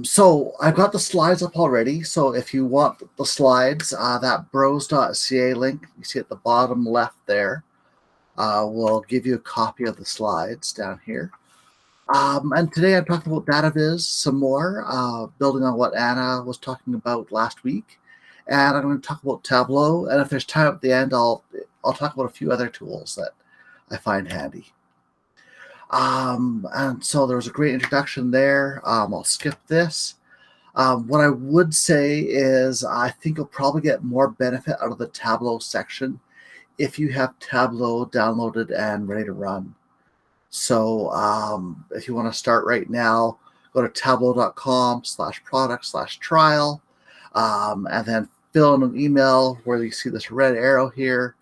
So I've got the slides up already. So if you want the slides, that brosz.ca link you see at the bottom left there will give you a copy of the slides down here. And today I'm talking about data viz some more, building on what Anna was talking about last week. And I'm going to talk about Tableau. And if there's time at the end, I'll talk about a few other tools that I find handy. And so there was a great introduction there. I'll skip this. What I would say is I think you'll probably get more benefit out of the Tableau section if you have Tableau downloaded and ready to run. So if you want to start right now, go to tableau.com/product/trial, and then fill in an email where you see this red arrow here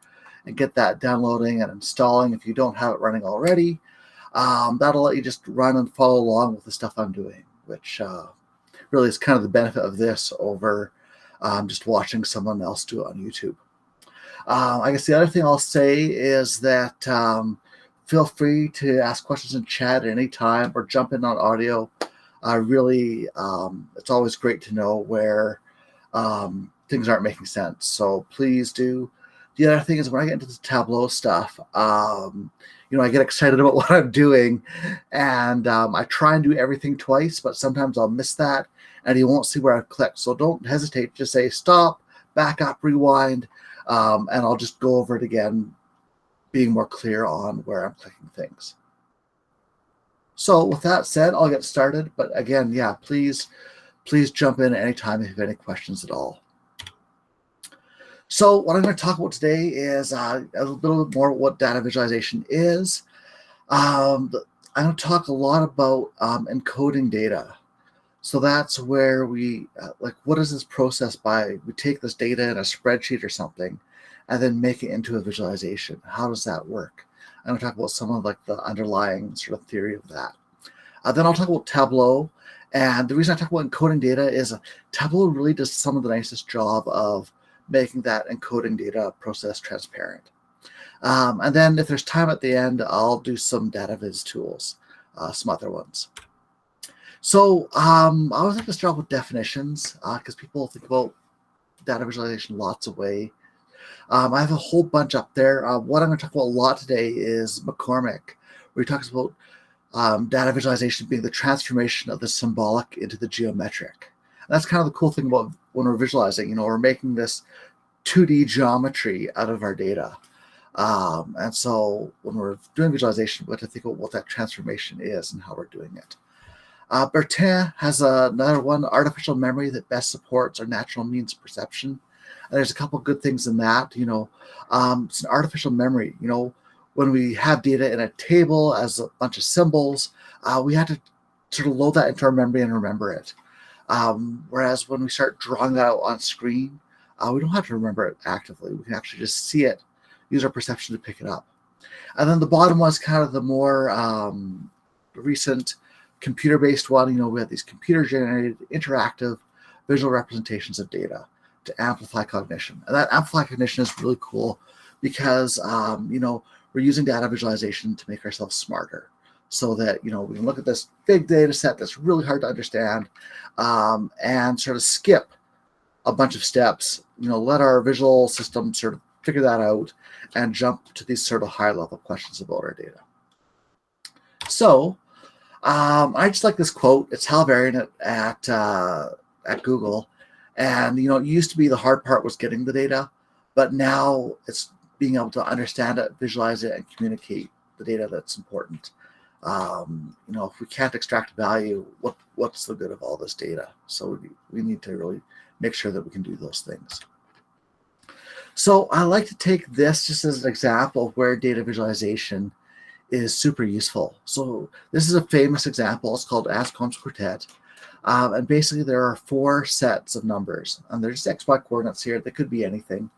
and get that downloading and installing if you don't have it running already. That'll let you just run and follow along with the stuff I'm doing, which really is kind of the benefit of this over just watching someone else do it on YouTube. I guess the other thing I'll say is that feel free to ask questions in chat at any time or jump in on audio. Really, it's always great to know where things aren't making sense. So please do. The other thing is when I get into the Tableau stuff, I get excited about what I'm doing, and I try and do everything twice, but sometimes I'll miss that, and you won't see where I've clicked. So don't hesitate. Just say stop, back up, rewind, and I'll just go over it again, being more clear on where I'm clicking things. So with that said, I'll get started. But again, yeah, please jump in at any time if you have any questions at all. So what I'm going to talk about today is a little bit more about what data visualization is. I'm going to talk a lot about encoding data. So that's where we, what is this process by, we take this data in a spreadsheet or something and then make it into a visualization. How does that work? I'm going to talk about some of the underlying sort of theory of that. Then I'll talk about Tableau. And the reason I talk about encoding data is Tableau really does some of the nicest job of making that encoding data process transparent. And then if there's time at the end, I'll do some data viz tools, some other ones. So I always like to start with definitions because people think about data visualization lots of ways. I have a whole bunch up there. What I'm going to talk about a lot today is McCormick, where he talks about data visualization being the transformation of the symbolic into the geometric. And that's kind of the cool thing about when we're visualizing, we're making this 2D geometry out of our data. And so when we're doing visualization, we have to think about what that transformation is and how we're doing it. Bertin has another one, artificial memory that best supports our natural means perception. And there's a couple good things in that. It's an artificial memory. When we have data in a table as a bunch of symbols, we have to sort of load that into our memory and remember it. Whereas when we start drawing that out on screen, we don't have to remember it actively. We can actually just see it, use our perception to pick it up. And then the bottom one is kind of the more recent computer-based one. We have these computer-generated interactive visual representations of data to amplify cognition. And that amplify cognition is really cool because, we're using data visualization to make ourselves smarter so that, we can look at this big data set that's really hard to understand and sort of skip a bunch of steps, let our visual system sort of figure that out and jump to these sort of high-level questions about our data. So I just like this quote. It's Hal Varian at Google. And, it used to be the hard part was getting the data, but now it's being able to understand it, visualize it, and communicate the data that's important. If we can't extract value, what's the good of all this data? So we need to really make sure that we can do those things. So I like to take this just as an example of where data visualization is super useful. So this is a famous example. It's called Anscombe's Quartet. And basically there are 4 sets of numbers, and there's XY coordinates here. They could be anything.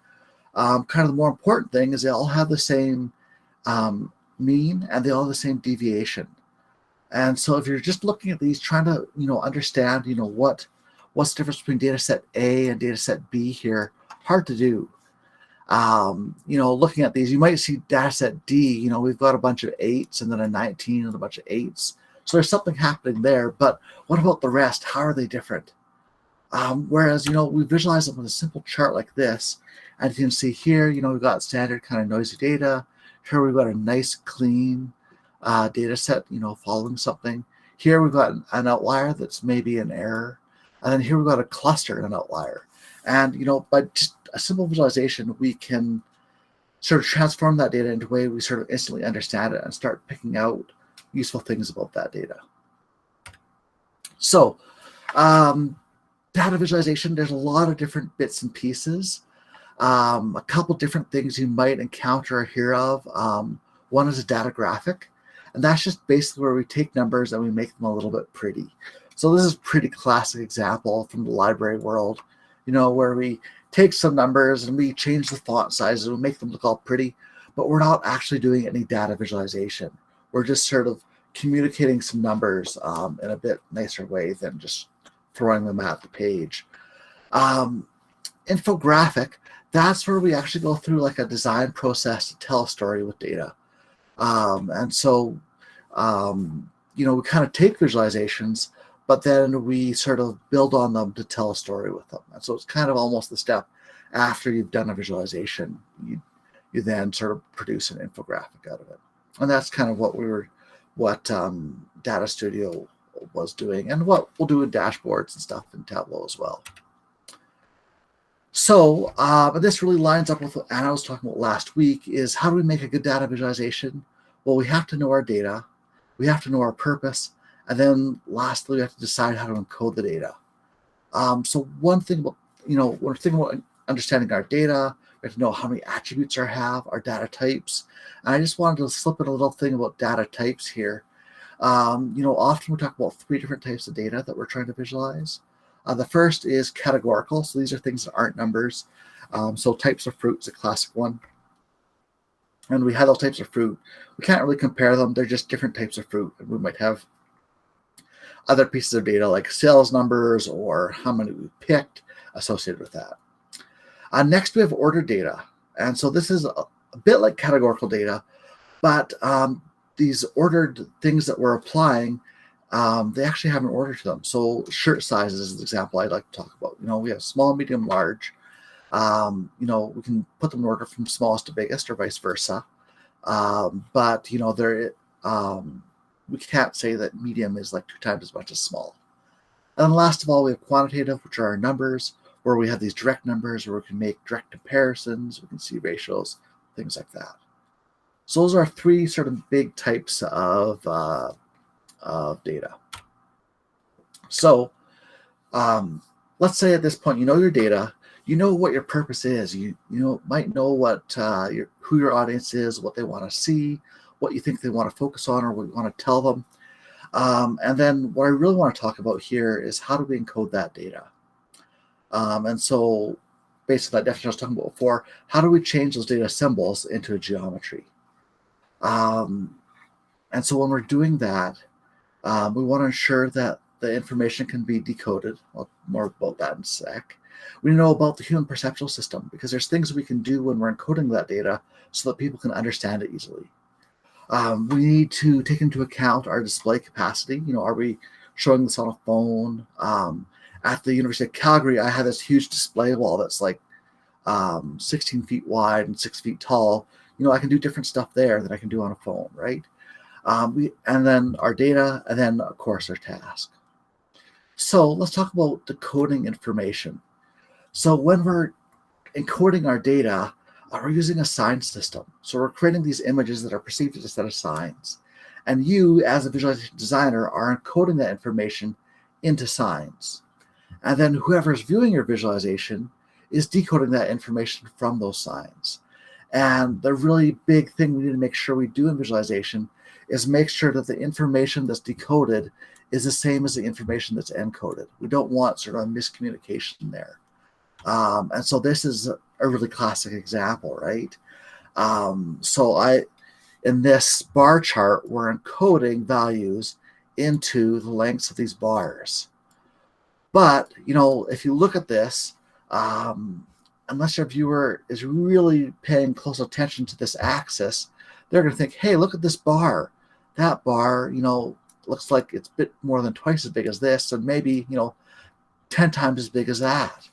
Kind of the more important thing is they all have the same mean and they all have the same deviation. And so if you're just looking at these, trying to understand what's the difference between data set A and data set B here, hard to do. Looking at these, you might see data set D, we've got a bunch of 8s and then a 19 and a bunch of 8s. So there's something happening there, but what about the rest? How are they different? Whereas, we visualize them with a simple chart like this, and you can see here, we've got standard kind of noisy data. Here we've got a nice clean data set, following something. Here we've got an outlier that's maybe an error. And then here we've got a cluster and an outlier. And, by just a simple visualization, we can sort of transform that data into a way we sort of instantly understand it and start picking out useful things about that data. So, data visualization, there's a lot of different bits and pieces. A couple different things you might encounter or hear of. One is a data graphic, and that's just basically where we take numbers and we make them a little bit pretty. So this is a pretty classic example from the library world, where we take some numbers and we change the font sizes and we make them look all pretty, but we're not actually doing any data visualization. We're just sort of communicating some numbers in a bit nicer way than just throwing them at the page. Infographic, that's where we actually go through like a design process to tell a story with data. And so, we kind of take visualizations, but then we sort of build on them to tell a story with them. And so it's kind of almost the step after you've done a visualization, you then sort of produce an infographic out of it. And that's kind of what Data Studio was doing, and what we'll do with dashboards and stuff in Tableau as well. So this really lines up with what Anna was talking about last week, is how do we make a good data visualization? Well, we have to know our data, we have to know our purpose, and then lastly, we have to decide how to encode the data. So one thing about, when we're thinking about understanding our data, we have to know how many attributes our data types. And I just wanted to slip in a little thing about data types here. Often we talk about 3 different types of data that we're trying to visualize. The first is categorical. So these are things that aren't numbers. So types of fruit is a classic one. And we have those types of fruit. We can't really compare them. They're just different types of fruit. And we might have other pieces of data like sales numbers or how many we picked associated with that. Next, we have ordered data. And so this is a bit like categorical data, but these ordered things that we're applying, they actually have an order to them. So shirt sizes is an example I'd like to talk about. We have small, medium, large. We can put them in order from smallest to biggest or vice versa. But we can't say that medium is like 2 times as much as small. And then last of all, we have quantitative, which are our numbers, where we have these direct numbers where we can make direct comparisons, we can see ratios, things like that. So those are 3 sort of big types of data. So let's say at this point, you know your data, you know what your purpose is, you might know what who your audience is, what they want to see, what you think they want to focus on, or what you want to tell them. And then what I really want to talk about here is how do we encode that data? And so based on that definition I was talking about before, how do we change those data symbols into a geometry? And so when we're doing that, we want to ensure that the information can be decoded. Well, more about that in a sec. We know about the human perceptual system, because there's things we can do when we're encoding that data so that people can understand it easily. We need to take into account our display capacity. Are we showing this on a phone? At the University of Calgary, I had this huge display wall that's like 16 feet wide and 6 feet tall. I can do different stuff there than I can do on a phone, right? And then our data, and then of course our task. So let's talk about decoding information. So when we're encoding our data, we're using a sign system. So we're creating these images that are perceived as a set of signs. And you, as a visualization designer, are encoding that information into signs. And then whoever's viewing your visualization is decoding that information from those signs. And the really big thing we need to make sure we do in visualization is make sure that the information that's decoded is the same as the information that's encoded. We don't want sort of a miscommunication there. And so this is a really classic example, right? In this bar chart, we're encoding values into the lengths of these bars. But, if you look at this, unless your viewer is really paying close attention to this axis, they're going to think, hey, look at this bar. That bar, looks like it's a bit more than twice as big as this, and maybe 10 times as big as that.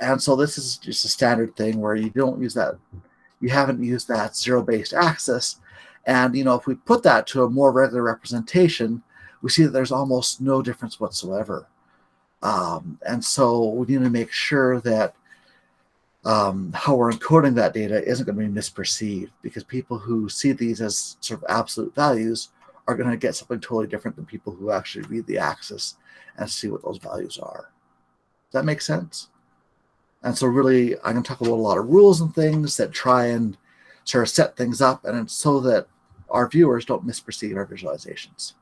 And so this is just a standard thing where you don't use that, you haven't used that zero-based axis. And if we put that to a more regular representation, we see that there's almost no difference whatsoever. And so we need to make sure that how we're encoding that data isn't going to be misperceived, because people who see these as sort of absolute values are going to get something totally different than people who actually read the axis and see what those values are. Does that make sense? And so really, I'm going to talk about a lot of rules and things that try and sort of set things up, and it's so that our viewers don't misperceive our visualizations.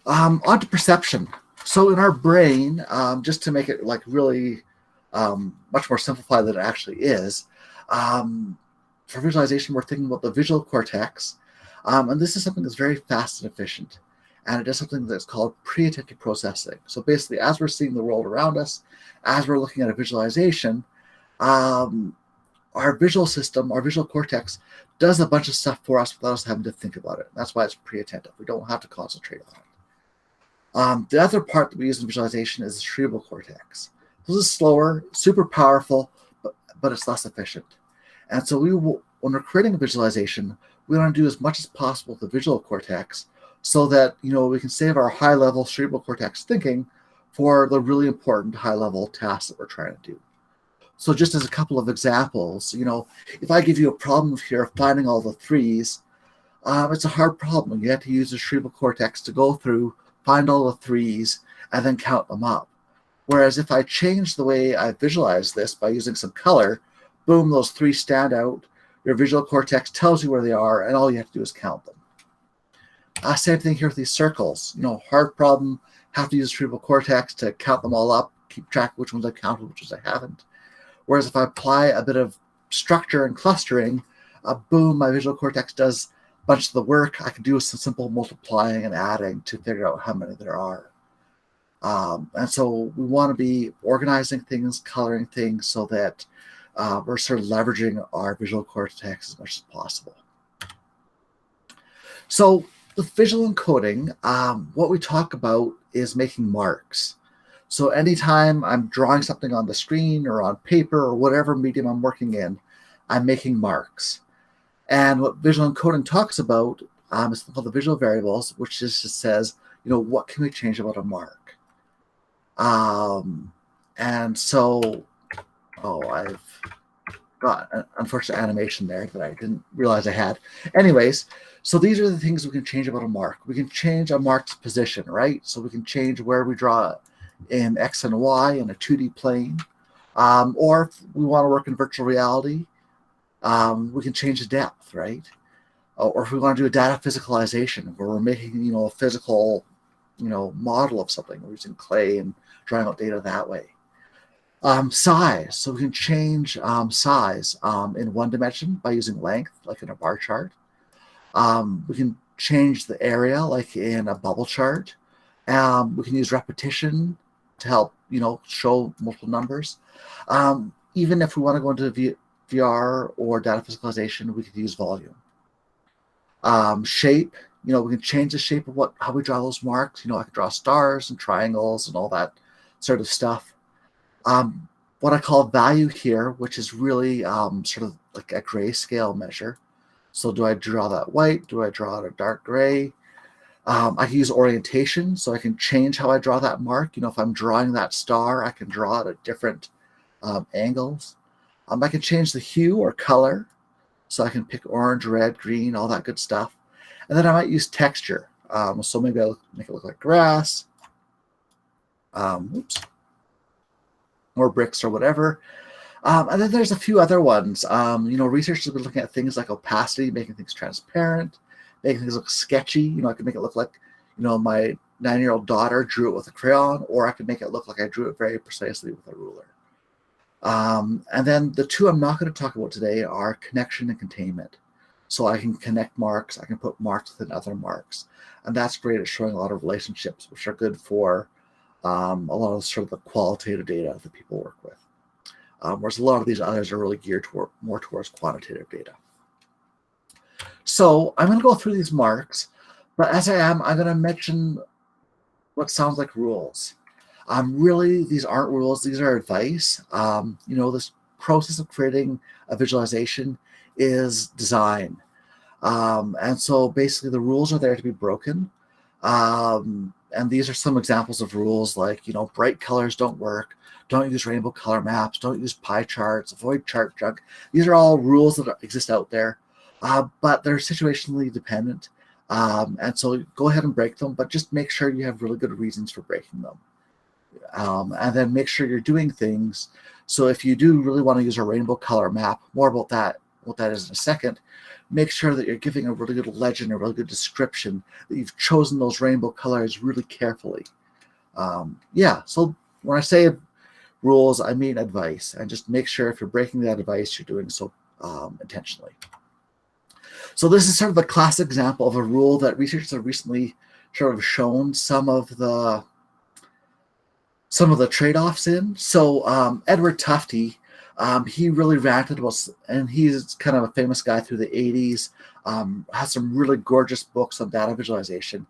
On to perception. So in our brain, just to make it like really much more simplified than it actually is, for visualization, we're thinking about the visual cortex. And this is something that's very fast and efficient. And it does something that's called pre-attentive processing. So basically, as we're seeing the world around us, as we're looking at a visualization, our visual system, our visual cortex, does a bunch of stuff for us without us having to think about it. That's why it's pre-attentive. We don't have to concentrate on it. The other part that we use in visualization is the cerebral cortex. This is slower, super powerful, but it's less efficient. And so when we're creating a visualization, we want to do as much as possible with the visual cortex, so that we can save our high-level cerebral cortex thinking for the really important high-level tasks that we're trying to do. So just as a couple of examples, if I give you a problem here of finding all the threes, it's a hard problem. You have to use the cerebral cortex to go through, find all the threes, and then count them up. Whereas if I change the way I visualize this by using some color, boom, those three stand out. Your visual cortex tells you where they are, and all you have to do is count them. Same thing here with these circles. Hard problem, have to use cerebral cortex to count them all up, keep track of which ones I counted, which ones I haven't. Whereas if I apply a bit of structure and clustering, boom, my visual cortex does a bunch of the work. I can do some simple multiplying and adding to figure out how many there are. And so we want to be organizing things, coloring things, so that we're sort of leveraging our visual cortex as much as possible. So with visual encoding, what we talk about is making marks. So anytime I'm drawing something on the screen or on paper or whatever medium I'm working in, I'm making marks. And what visual encoding talks about is called the visual variables, which just says, what can we change about a mark? And so, I've got an unfortunate animation there that I didn't realize I had. Anyways, so these are the things we can change about a mark. We can change a mark's position, right? So we can change where we draw it in X and Y in a 2D plane. Or if we want to work in virtual reality, we can change the depth, right? Or if we want to do a data physicalization, where we're making, a physical, model of something. We're using clay and drawing out data that way. Size. So we can change size in one dimension by using length, like in a bar chart. We can change the area, like in a bubble chart. We can use repetition to help, show multiple numbers. Even if we want to go into VR or data physicalization, we could use volume. Shape, we can change the shape of how we draw those marks. I could draw stars and triangles and all that sort of stuff. What I call value here, which is really sort of like a grayscale measure. So do I draw that white? Do I draw it a dark gray? I can use orientation, so I can change how I draw that mark. If I'm drawing that star, I can draw it at different angles. I can change the hue or color, so I can pick orange, red, green, all that good stuff. And then I might use texture. So maybe I'll make it look like grass. Or bricks or whatever. And then there's a few other ones. Researchers have been looking at things like opacity, making things transparent, making things look sketchy. I could make it look like, my 9-year-old daughter drew it with a crayon, or I could make it look like I drew it very precisely with a ruler. And then the two I'm not going to talk about today are connection and containment. So I can connect marks, I can put marks within other marks. And that's great at showing a lot of relationships, which are good for a lot of sort of the qualitative data that people work with. Whereas a lot of these others are really geared more towards quantitative data. So I'm going to go through these marks, but as I am, I'm going to mention what sounds like rules. Really, these aren't rules. These are advice. This process of creating a visualization is design. And so basically the rules are there to be broken. And these are some examples of rules like, bright colors don't work. Don't use rainbow color maps. Don't use pie charts. Avoid chart junk. These are all rules that exist out there, but they're situationally dependent. And so go ahead and break them, but just make sure you have really good reasons for breaking them. And then make sure you're doing things. So if you do really want to use a rainbow color map, more about that, what that is in a second, make sure that you're giving a really good legend, a really good description, that you've chosen those rainbow colors really carefully. So when I say rules, I mean advice, and just make sure if you're breaking that advice, you're doing so intentionally. So this is sort of a classic example of a rule that researchers have recently sort of shown some of the trade-offs in. So Edward Tufte, he really ranted about, and he's kind of a famous guy through the 80s, has some really gorgeous books on data visualization.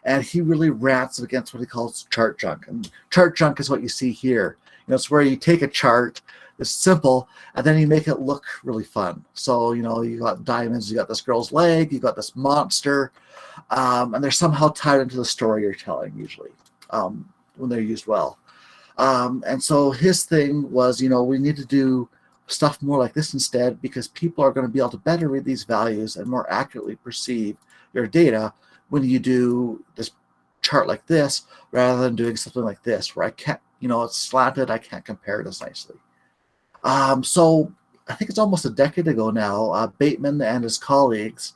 And he really rants against what he calls chart junk. And chart junk is what you see here. It's where you take a chart that's simple, and then you make it look really fun. So, you got diamonds, you got this girl's leg, you got this monster, and they're somehow tied into the story you're telling, usually, when they're used well. And so his thing was, we need to do stuff more like this instead, because people are going to be able to better read these values and more accurately perceive your data when you do this chart like this, rather than doing something like this, where I can't, it's slanted, I can't compare it as nicely. So I think it's almost a decade ago now, Bateman and his colleagues,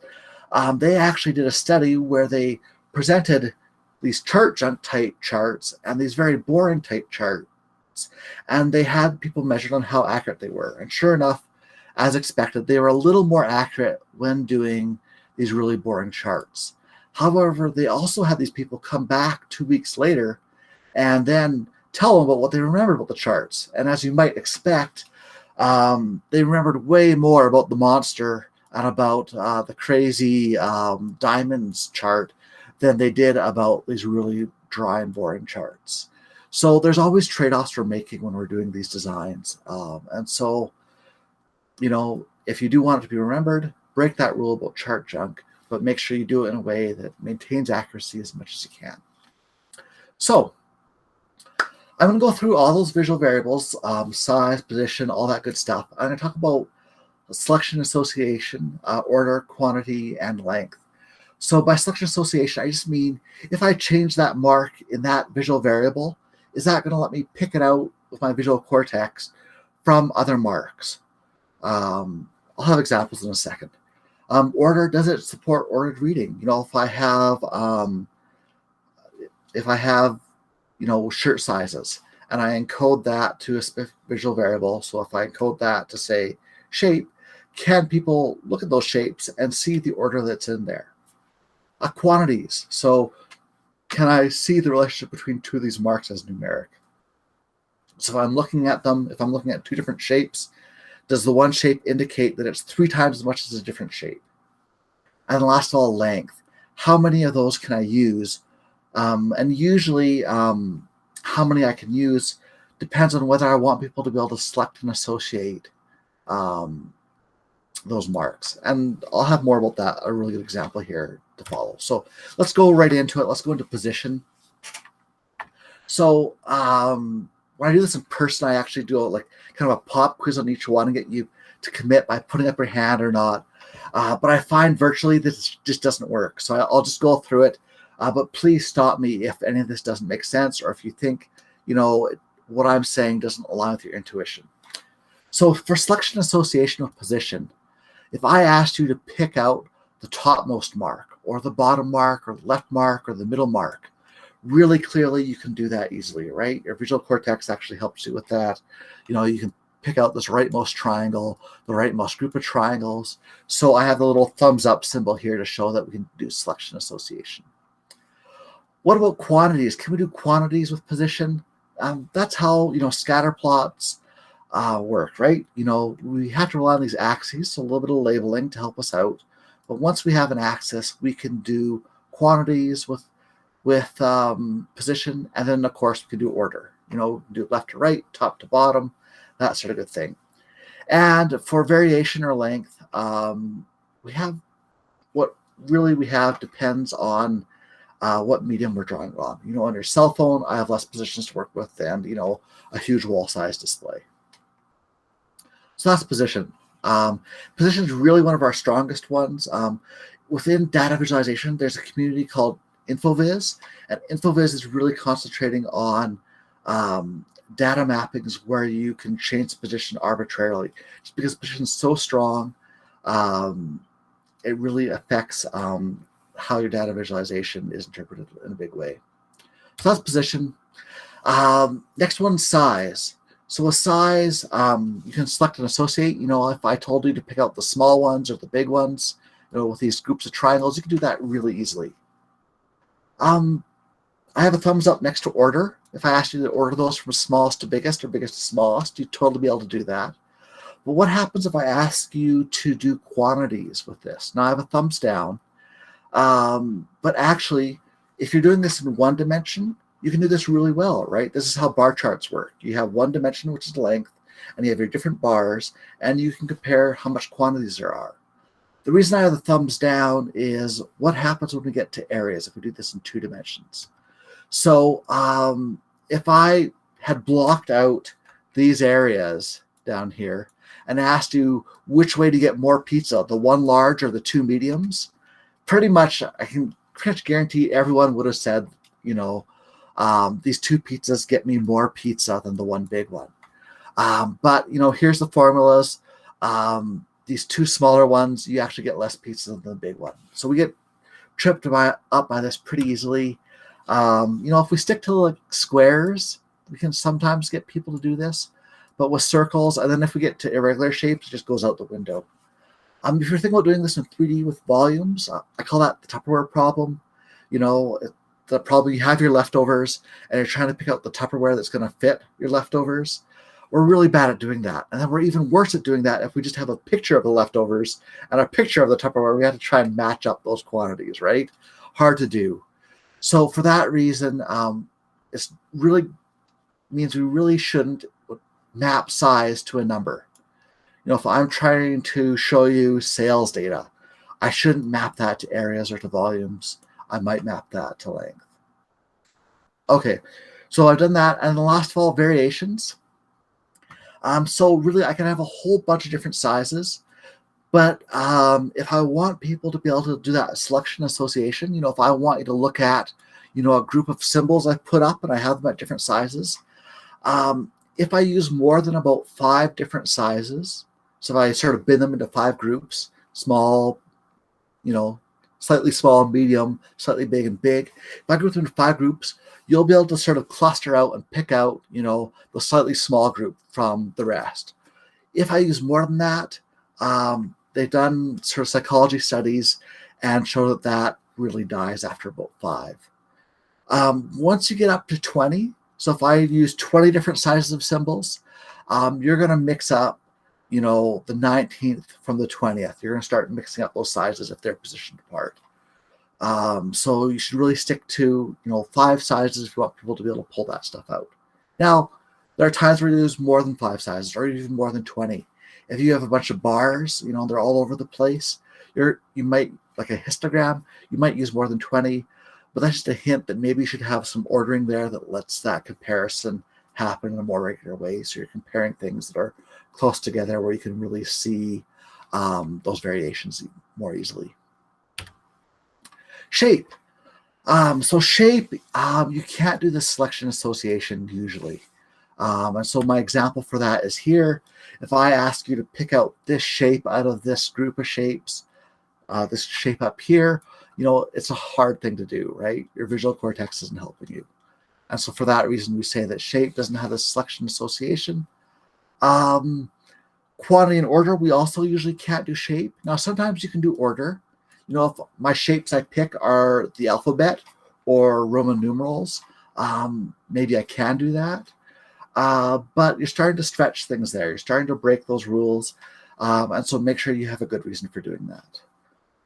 they actually did a study where they presented these chart junk type charts and these very boring type charts, and they had people measured on how accurate they were. And sure enough, as expected, they were a little more accurate when doing these really boring charts. However, they also had these people come back 2 weeks later and then tell them about what they remembered about the charts. And as you might expect, they remembered way more about the monster and about the crazy diamonds chart than they did about these really dry and boring charts. So there's always trade-offs we're making when we're doing these designs. And so, if you do want it to be remembered, break that rule about chart junk, but make sure you do it in a way that maintains accuracy as much as you can. So I'm going to go through all those visual variables, size, position, all that good stuff. I'm going to talk about selection association, order, quantity, and length. So by selection association, I just mean if I change that mark in that visual variable, is that going to let me pick it out with my visual cortex from other marks? I'll have examples in a second. Order, does it support ordered reading? If I have shirt sizes and I encode that to a specific visual variable. So if I encode that to say shape, can people look at those shapes and see the order that's in there? Quantities. So can I see the relationship between two of these marks as numeric? So if I'm looking at them, if I'm looking at two different shapes, does the one shape indicate that it's 3 times as much as a different shape? And last of all, length. How many of those can I use? And usually how many I can use depends on whether I want people to be able to select and associate those marks. And I'll have more about that, a really good example here to follow. So let's go right into it. Let's go into position. So when I do this in person, I actually do like kind of a pop quiz on each one and get you to commit by putting up your hand or not. But I find virtually this just doesn't work. So I'll just go through it. But please stop me if any of this doesn't make sense, or if you think, what I'm saying doesn't align with your intuition. So for selection association with position, if I asked you to pick out the topmost mark, or the bottom mark, or the left mark, or the middle mark, really clearly you can do that easily, right? Your visual cortex actually helps you with that. You can pick out this rightmost triangle, the rightmost group of triangles. So I have the little thumbs up symbol here to show that we can do selection association. What about quantities? Can we do quantities with position? That's how, scatter plots work, right? We have to rely on these axes, so a little bit of labeling to help us out. But once we have an axis, we can do quantities with position, and then of course we can do order. Do left to right, top to bottom, that sort of good thing. And for variation or length, we have what really we have depends on what medium we're drawing on. On your cell phone, I have less positions to work with than a huge wall size display. So that's position. Position is really one of our strongest ones. Within data visualization, there's a community called InfoVis, and InfoVis is really concentrating on data mappings where you can change position arbitrarily. Just because position is so strong, it really affects how your data visualization is interpreted in a big way. So that's position. Next one, size. So with size, you can select and associate. If I told you to pick out the small ones or the big ones, with these groups of triangles, you can do that really easily. I have a thumbs up next to order. If I asked you to order those from smallest to biggest or biggest to smallest, you'd totally be able to do that. But what happens if I ask you to do quantities with this? Now I have a thumbs down, but actually, if you're doing this in one dimension, you can do this really well, right? This is how bar charts work. You have one dimension, which is length, and you have your different bars, and you can compare how much quantities there are. The reason I have the thumbs down is what happens when we get to areas if we do this in 2 dimensions. So if I had blocked out these areas down here and asked you which way to get more pizza, the 1 large or the 2 mediums, pretty much I can pretty much guarantee everyone would have said, these 2 pizzas get me more pizza than the 1 big one. But here's the formulas. These 2 smaller ones, you actually get less pizza than the big one. So we get tripped up by this pretty easily. If we stick to like squares, we can sometimes get people to do this. But with circles, and then if we get to irregular shapes, it just goes out the window. If you're thinking about doing this in 3D with volumes, I call that the Tupperware problem. The problem you have your leftovers, and you're trying to pick out the Tupperware that's going to fit your leftovers. We're really bad at doing that. And then we're even worse at doing that if we just have a picture of the leftovers and a picture of the Tupperware. We have to try and match up those quantities, right? Hard to do. So for that reason, it really means we really shouldn't map size to a number. If I'm trying to show you sales data, I shouldn't map that to areas or to volumes. I might map that to length. Okay, so I've done that. And the last of all, variations. So really, I can have a whole bunch of different sizes. But if I want people to be able to do that selection association, if I want you to look at, a group of symbols I've put up and I have them at different sizes, if I use more than about 5 different sizes, so if I sort of bin them into 5 groups, small, slightly small, medium, slightly big, and big, if I group them into 5 groups, you'll be able to sort of cluster out and pick out, the slightly small group from the rest. If I use more than that, they've done sort of psychology studies and show that really dies after about 5. Once you get up to 20, so if I use 20 different sizes of symbols, you're going to mix up, the 19th from the 20th. You're going to start mixing up those sizes if they're positioned apart. So you should really stick to, 5 sizes if you want people to be able to pull that stuff out. Now, there are times where you use more than 5 sizes or even more than 20. If you have a bunch of bars, they're all over the place, you might, like a histogram, you might use more than 20, but that's just a hint that maybe you should have some ordering there that lets that comparison happen in a more regular way. So you're comparing things that are close together where you can really see those variations more easily. Shape. So shape, you can't do the selection association usually. And so my example for that is here. If I ask you to pick out this shape out of this group of shapes, this shape up here, it's a hard thing to do, right? Your visual cortex isn't helping you. And so for that reason, we say that shape doesn't have a selection association. Quantity and order, we also usually can't do shape. Now, sometimes you can do order. If my shapes I pick are the alphabet or Roman numerals, maybe I can do that. But you're starting to stretch things there. You're starting to break those rules. And so make sure you have a good reason for doing that.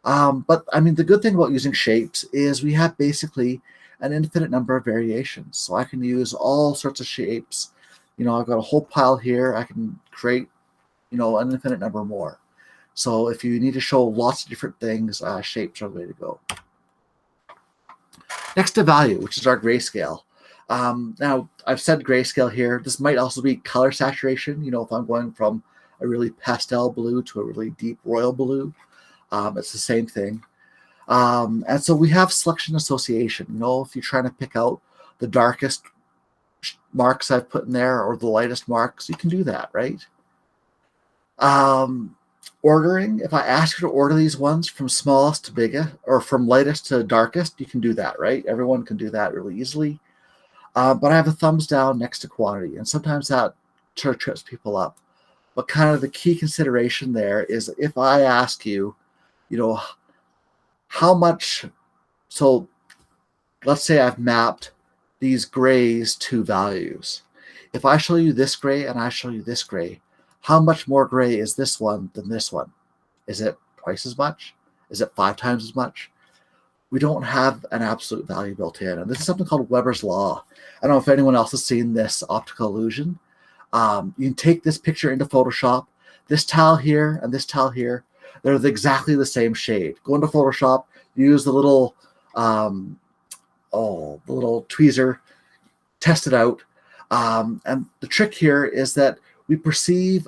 But I mean, the good thing about using shapes is we have basically an infinite number of variations. So I can use all sorts of shapes. I've got a whole pile here. I can create, an infinite number more. So if you need to show lots of different things, shapes are the way to go. Next to value, which is our grayscale. Now, I've said grayscale here. This might also be color saturation. If I'm going from a really pastel blue to a really deep royal blue, it's the same thing. And so we have selection association. If you're trying to pick out the darkest marks I've put in there or the lightest marks, you can do that, right? Ordering, if I ask you to order these ones from smallest to biggest or from lightest to darkest, you can do that, right? Everyone can do that really easily. But I have a thumbs down next to quantity, and sometimes that sort of trips people up. But kind of the key consideration there is if I ask you, how much, so let's say I've mapped these grays to values. If I show you this gray and I show you this gray, how much more gray is this one than this one? Is it twice as much? Is it 5 times as much? We don't have an absolute value built in. And this is something called Weber's Law. I don't know if anyone else has seen this optical illusion. You can take this picture into Photoshop. This tile here and this tile here, they're exactly the same shade. Go into Photoshop, use the little tweezer, test it out. And the trick here is that we perceive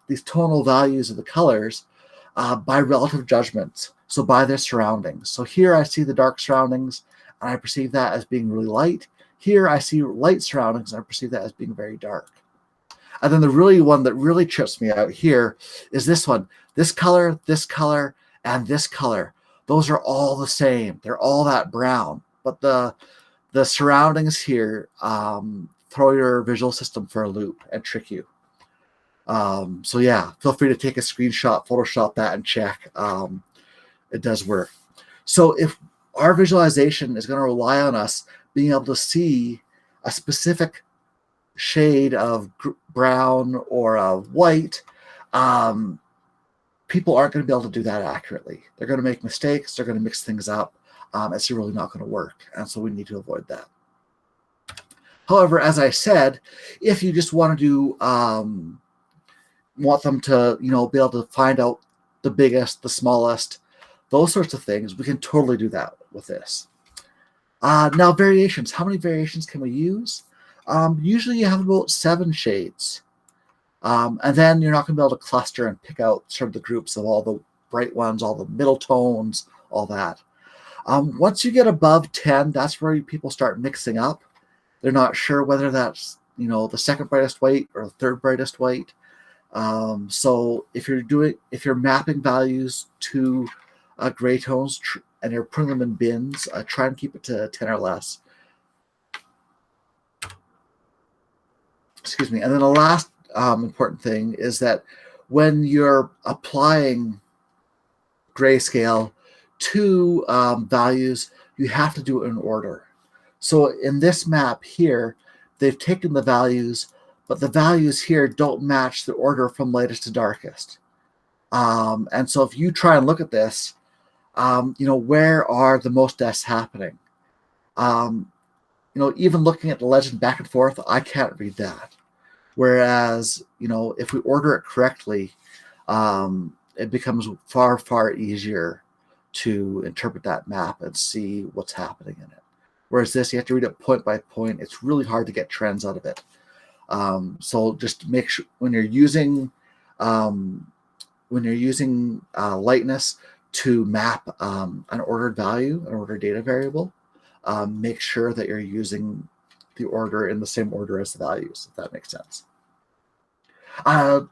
these tonal values of the colors by relative judgments, so by their surroundings. So here I see the dark surroundings, and I perceive that as being really light. Here I see light surroundings, and I perceive that as being very dark. And then the one that really trips me out here is this one. This color, and this color. Those are all the same. They're all that brown. But the surroundings here throw your visual system for a loop and trick you. So yeah, feel free to take a screenshot, Photoshop that, and check. It does work. So if our visualization is going to rely on us being able to see a specific shade of brown or of white, people aren't going to be able to do that accurately. They're going to make mistakes. They're going to mix things up. It's really not going to work. And so we need to avoid that. However, as I said, if you just want to do, want them to, be able to find out the biggest, the smallest, those sorts of things, we can totally do that with this. Now, variations. How many variations can we use? Usually you have about 7 shades. And then you're not going to be able to cluster and pick out sort of the groups of all the bright ones, all the middle tones, all that. Once you get above 10, that's where people start mixing up. They're not sure whether that's, the second brightest white or the third brightest white. So if you're mapping values to gray tones and you're putting them in bins, try and keep it to 10 or less. Excuse me. And then the last important thing is that when you're applying grayscale to values, you have to do it in order. So in this map here, they've taken the values, but the values here don't match the order from lightest to darkest. And so if you try and look at this, where are the most deaths happening? Even looking at the legend back and forth, I can't read that. Whereas, if we order it correctly, it becomes far, far easier to interpret that map and see what's happening in it. Whereas this, you have to read it point by point. It's really hard to get trends out of it. So just make sure when you're using lightness to map an ordered value, an ordered data variable, make sure that you're using the order in the same order as the values, if that makes sense.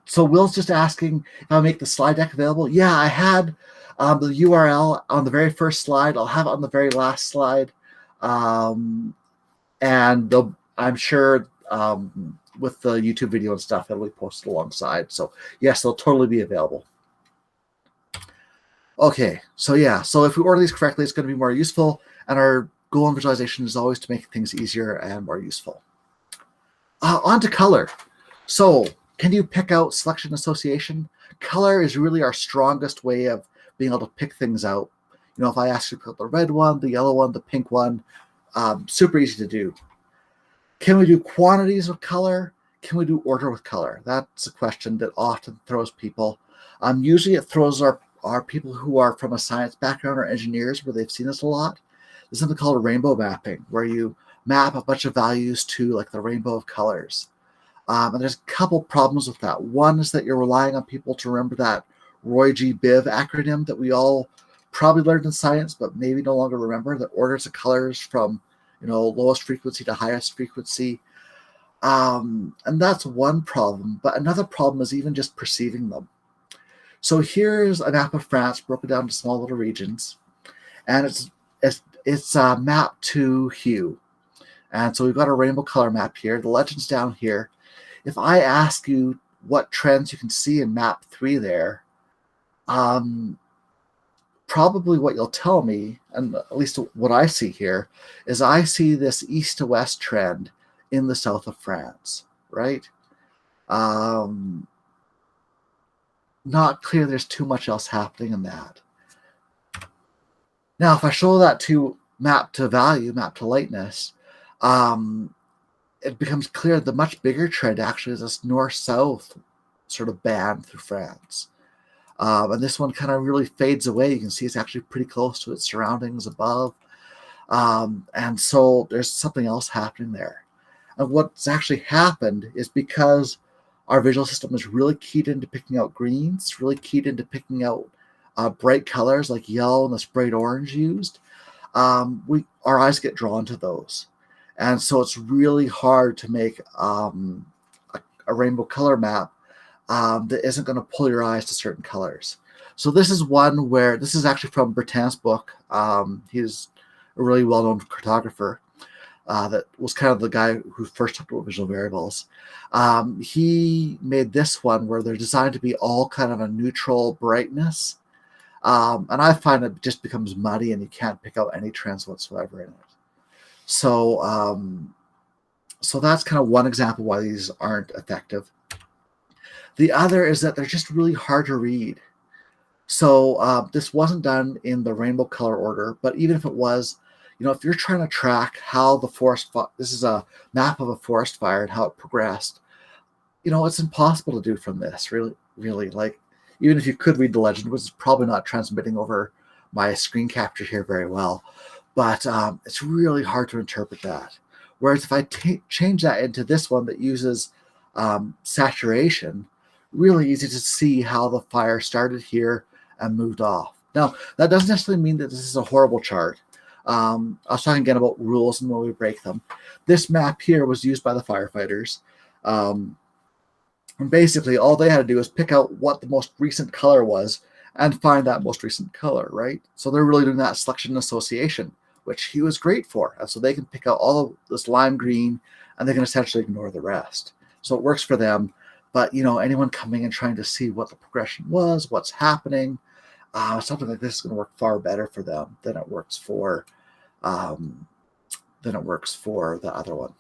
So Will's just asking if I make the slide deck available. Yeah, I had the URL on the very first slide. I'll have it on the very last slide. And I'm sure with the YouTube video and stuff, it'll be posted alongside. So yes, they'll totally be available. Okay, so yeah, so if we order these correctly, it's going to be more useful. And our goal in visualization is always to make things easier and more useful. On to color. So can you pick out selection association? Color is really our strongest way of being able to pick things out. If I ask you to pick out the red one, the yellow one, the pink one, super easy to do. Can we do quantities of color? Can we do order with color? That's a question that often throws people. Usually it throws our people who are from a science background or engineers where they've seen this a lot. There's something called a rainbow mapping, where you map a bunch of values to like the rainbow of colors. And there's a couple problems with that. One is that you're relying on people to remember that Roy G. Biv acronym that we all probably learned in science, but maybe no longer remember, that orders the colors from lowest frequency to highest frequency. And that's one problem. But another problem is even just perceiving them. So here's a map of France broken down into small little regions, and it's mapped to hue. And so we've got a rainbow color map here. The legend's down here. If I ask you what trends you can see in map 3 there, probably what you'll tell me, and at least what I see here, is I see this east to west trend in the south of France, right? Not clear there's too much else happening in that. Now, if I show that to map to value, map to lightness, it becomes clear the much bigger trend actually is this north-south sort of band through France. And this one kind of really fades away. You can see it's actually pretty close to its surroundings above. And so there's something else happening there. And what's actually happened is because our visual system is really keyed into picking out greens, really keyed into picking out bright colors like yellow and this bright orange used, our eyes get drawn to those. And so it's really hard to make a rainbow color map that isn't going to pull your eyes to certain colors. So this is one where, this is actually from Bertin's book. He's a really well-known cartographer that was kind of the guy who first talked about visual variables. He made this one where they're designed to be all kind of a neutral brightness. And I find it just becomes muddy and you can't pick out any trends whatsoever in it. So, so that's kind of one example why these aren't effective. The other is that they're just really hard to read. So this wasn't done in the rainbow color order, but even if it was, if you're trying to track how the forest, this is a map of a forest fire and how it progressed, it's impossible to do from this, really. Like, even if you could read the legend, which is probably not transmitting over my screen capture here very well, but it's really hard to interpret that. Whereas if I change that into this one that uses saturation, really easy to see how the fire started here and moved off. Now, that doesn't necessarily mean that this is a horrible chart. I was talking again about rules and when we break them. This map here was used by the firefighters. And basically, all they had to do is pick out what the most recent color was and find that most recent color, right? So they're really doing that selection and association, which he was great for. And so they can pick out all of this lime green and they can essentially ignore the rest. So it works for them. But, anyone coming and trying to see what the progression was, what's happening, something like this is going to work far better for them than it works for the other one.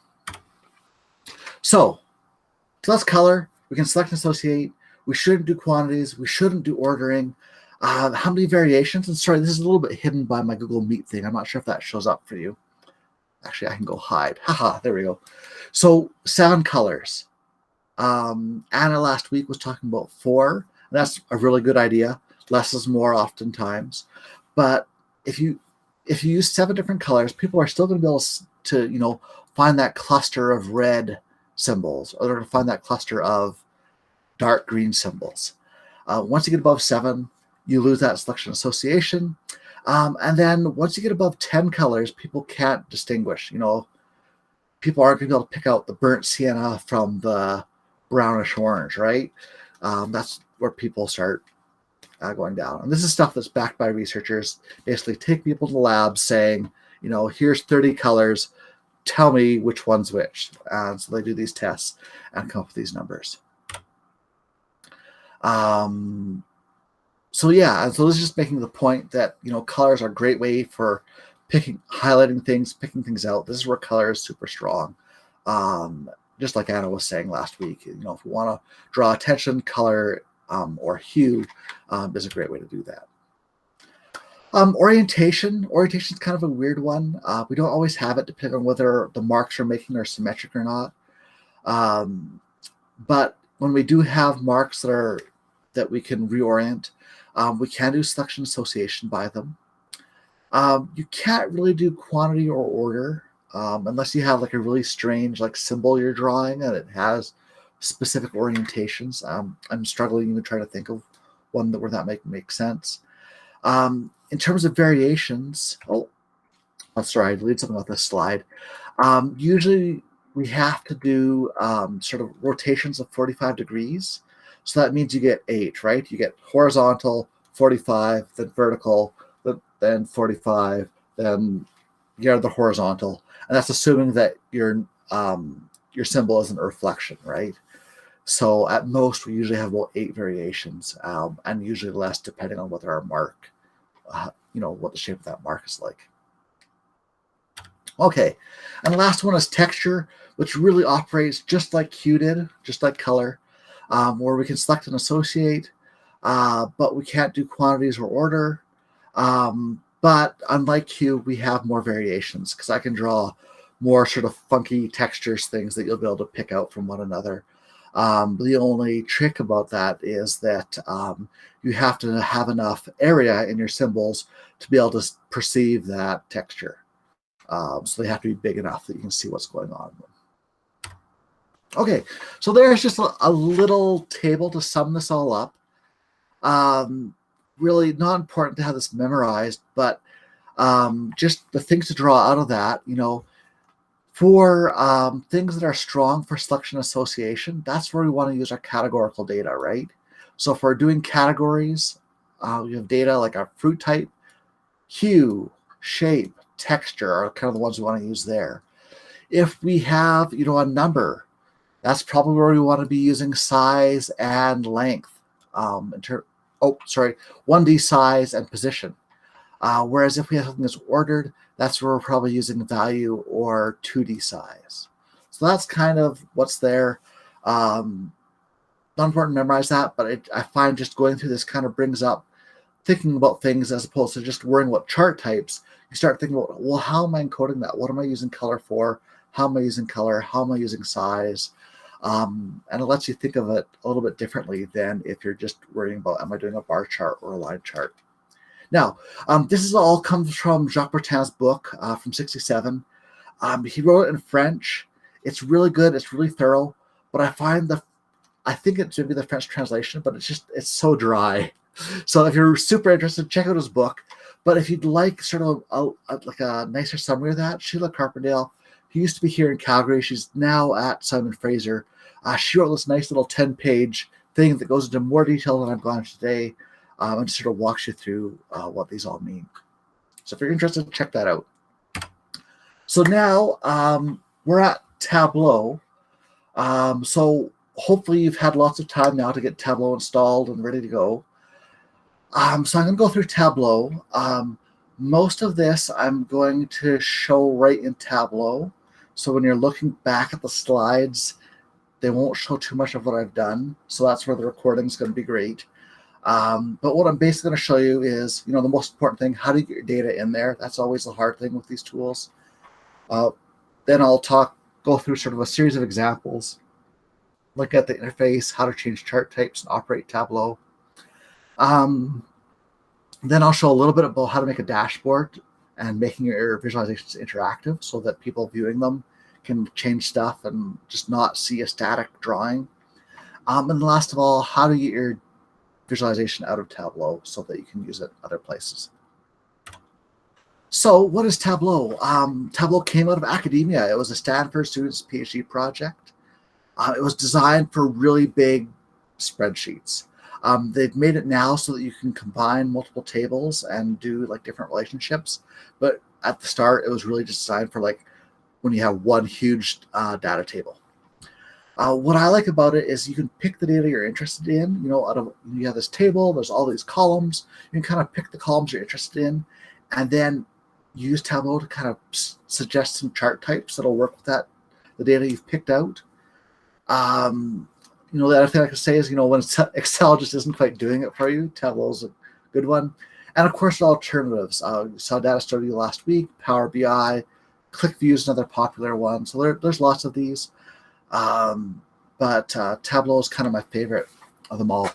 So that's color. We can select and associate. We shouldn't do quantities. We shouldn't do ordering. How many variations? And sorry, this is a little bit hidden by my Google Meet thing. I'm not sure if that shows up for you. Actually, I can go hide. Haha, there we go. So 7 colors. Anna last week was talking about 4. And that's a really good idea. Less is more oftentimes. But if you use 7 different colors, people are still going to be able to find that cluster of red symbols, or they're going to find that cluster of dark green symbols. Once you get above 7, you lose that selection association. And then once you get above 10 colors, people can't distinguish. People aren't going to be able to pick out the burnt sienna from the brownish orange, right? That's where people start going down. And this is stuff that's backed by researchers. Basically take people to the lab saying, here's 30 colors, tell me which one's which. And so they do these tests and come up with these numbers. So yeah, and so this is just making the point that, colors are a great way for highlighting things, picking things out. This is where color is super strong. Just like Anna was saying last week, if you want to draw attention, color or hue is a great way to do that. Orientation is kind of a weird one. We don't always have it depending on whether the marks we're making are symmetric or not. But when we do have marks that we can reorient, we can do selection association by them. You can't really do quantity or order unless you have like a really strange like symbol you're drawing and it has specific orientations. I'm struggling even trying to think of one where that make sense. In terms of variations, sorry, I deleted something off this slide. Usually we have to do sort of rotations of 45 degrees. So that means you get 8, right? You get horizontal, 45, then vertical, then 45, then you have the horizontal. And that's assuming that your symbol isn't a reflection, right? So at most, we usually have about 8 variations, and usually less depending on whether our mark, what the shape of that mark is like. Okay, and the last one is texture, which really operates just like Q did, just like color, where we can select and associate, but we can't do quantities or order. But unlike Q, we have more variations because I can draw more sort of funky textures, things that you'll be able to pick out from one another. The only trick about that is that you have to have enough area in your symbols to be able to perceive that texture. So they have to be big enough that you can see what's going on. Okay, so there's just a little table to sum this all up. Really not important to have this memorized, but just the things to draw out of that, for things that are strong for selection association, that's where we want to use our categorical data, right? So if we're doing categories, we have data like our fruit type, hue, shape, texture are kind of the ones we want to use there. If we have, a number, that's probably where we want to be using size and length. 1D size and position. Whereas if we have something that's ordered, that's where we're probably using value or 2D size. So that's kind of what's there. Not important to memorize that, but I find just going through this kind of brings up thinking about things as opposed to just worrying about chart types. You start thinking about, well, how am I encoding that? What am I using color for? How am I using color? How am I using size? And it lets you think of it a little bit differently than if you're just worrying about, am I doing a bar chart or a line chart? Now, this is all comes from Jacques Bertin's book from '67. He wrote it in French. It's really good. It's really thorough. But I think it should be the French translation, but it's so dry. So if you're super interested, check out his book. But if you'd like sort of a nicer summary of that, Sheila Carpendale, who used to be here in Calgary, she's now at Simon Fraser. She wrote this nice little 10-page thing that goes into more detail than I've gone into today, and just sort of walks you through what these all mean. So if you're interested, check that out. So now we're at Tableau. So hopefully you've had lots of time now to get Tableau installed and ready to go. So I'm going to go through Tableau. Most of this I'm going to show right in Tableau. So when you're looking back at the slides, they won't show too much of what I've done. So that's where the recording is going to be great. But what I'm basically going to show you is, the most important thing, how do you get your data in there? That's always the hard thing with these tools. Then I'll go through sort of a series of examples, look at the interface, how to change chart types and operate Tableau. Then I'll show a little bit about how to make a dashboard and making your visualizations interactive so that people viewing them can change stuff and just not see a static drawing. And last of all, how to get your visualization out of Tableau so that you can use it other places. So what is Tableau? Tableau came out of academia. It was a Stanford student's PhD project. It was designed for really big spreadsheets. They've made it now so that you can combine multiple tables and do like different relationships. But at the start, it was really just designed for like when you have one huge data table. What I like about it is you can pick the data you're interested in. You have this table, there's all these columns. You can kind of pick the columns you're interested in, and then use Tableau to kind of suggest some chart types that'll work with the data you've picked out. The other thing I can say is, when Excel just isn't quite doing it for you, Tableau's a good one. And of course, alternatives. You saw Data Studio last week, Power BI, ClickView is another popular one. So there's lots of these. But Tableau is kind of my favorite of them all.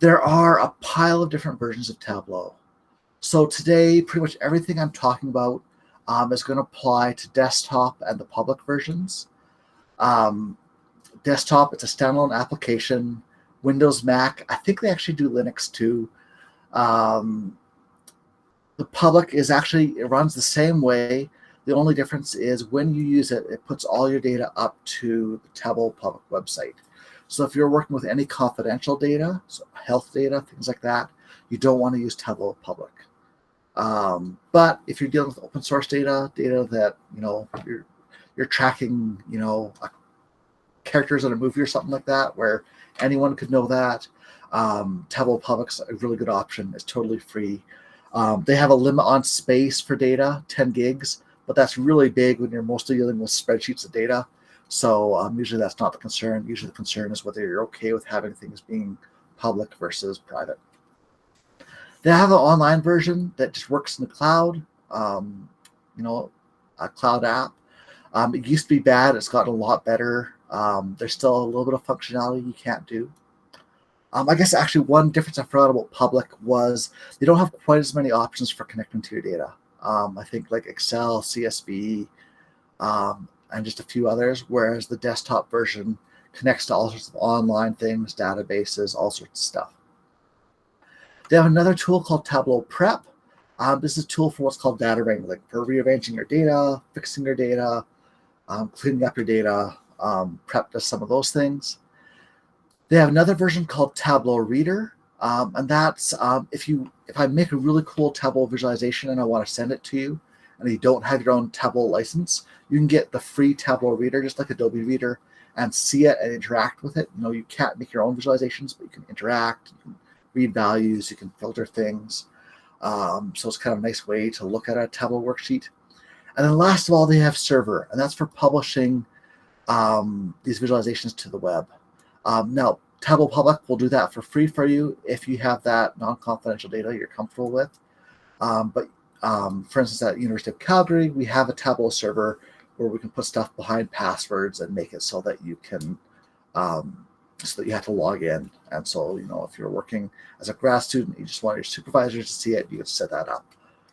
There are a pile of different versions of Tableau. So today, pretty much everything I'm talking about is going to apply to desktop and the public versions. Desktop, it's a standalone application. Windows, Mac, I think they actually do Linux too. The public is actually, it runs the same way. The only difference is when you use it, it puts all your data up to the Tableau public website. So if you're working with any confidential data, so health data, things like that, you don't want to use Tableau public. But if you're dealing with open source data that you're tracking, characters in a movie or something like that, where anyone could know that, Tableau Public's a really good option. It's totally free. They have a limit on space for data, 10 gigs, but that's really big when you're mostly dealing with spreadsheets of data. So usually that's not the concern. Usually the concern is whether you're okay with having things being public versus private. They have an online version that just works in the cloud, a cloud app. It used to be bad. It's gotten a lot better. There's still a little bit of functionality you can't do. I guess actually one difference I forgot about public was they don't have quite as many options for connecting to your data. I think like Excel, CSV, and just a few others, whereas the desktop version connects to all sorts of online things, databases, all sorts of stuff. They have another tool called Tableau Prep. This is a tool for what's called data wrangling, for rearranging your data, fixing your data, cleaning up your data. Prep does some of those things. They have another version called Tableau Reader, and that's if I make a really cool Tableau visualization and I want to send it to you, and you don't have your own Tableau license, you can get the free Tableau Reader, just like Adobe Reader, and see it and interact with it. You can't make your own visualizations, but you can interact, you can read values, you can filter things. So it's kind of a nice way to look at a Tableau worksheet. And then last of all, they have Server, and that's for publishing these visualizations to the web. Now, Tableau Public will do that for free for you if you have that non-confidential data you're comfortable with. But for instance, at University of Calgary, we have a Tableau server where we can put stuff behind passwords and make it so that you can, so that you have to log in. And so, if you're working as a grad student, you just want your supervisors to see it, you can set that up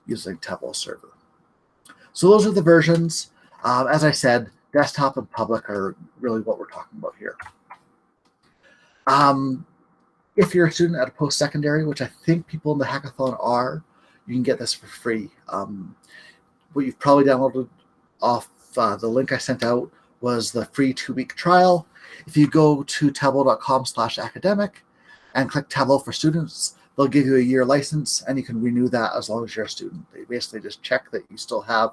using Tableau server. So those are the versions. As I said, desktop and public are really what we're talking about here. If you're a student at a post-secondary, which I think people in the hackathon are, you can get this for free. What you've probably downloaded off the link I sent out was the free 2-week trial. If you go to tableau.com/academic and click Tableau for Students, they'll give you a year license, and you can renew that as long as you're a student. They basically just check that you still have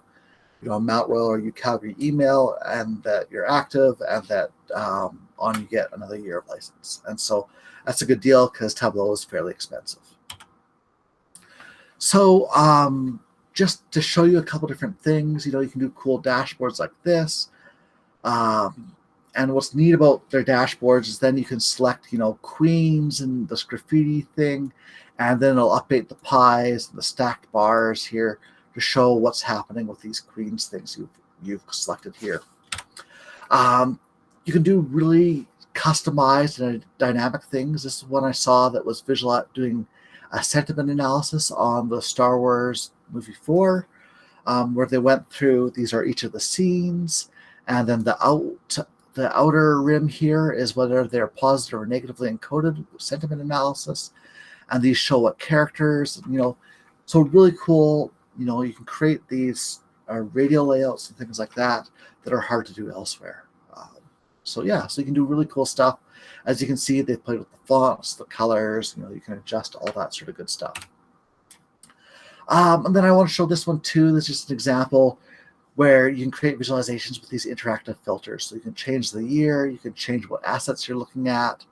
a Mount Royal or UCalgary email, and that you're active, and that you get another year of license. And so that's a good deal because Tableau is fairly expensive. So just to show you a couple different things, you can do cool dashboards like this. And what's neat about their dashboards is then you can select, queens and this graffiti thing, and then it'll update the pies and the stacked bars here to show what's happening with these queens things you've selected here. You can do really customized and dynamic things. This is one I saw that was doing a sentiment analysis on the Star Wars movie 4, where they went through, these are each of the scenes, and then the outer rim here is whether they're positive or negatively encoded sentiment analysis, and these show what characters, so really cool. You can create these radial layouts and things like that are hard to do elsewhere. So you can do really cool stuff. As you can see, they played with the fonts, the colors, you can adjust all that sort of good stuff. And then I want to show this one too. This is just an example where you can create visualizations with these interactive filters. So you can change the year, you can change what assets you're looking at.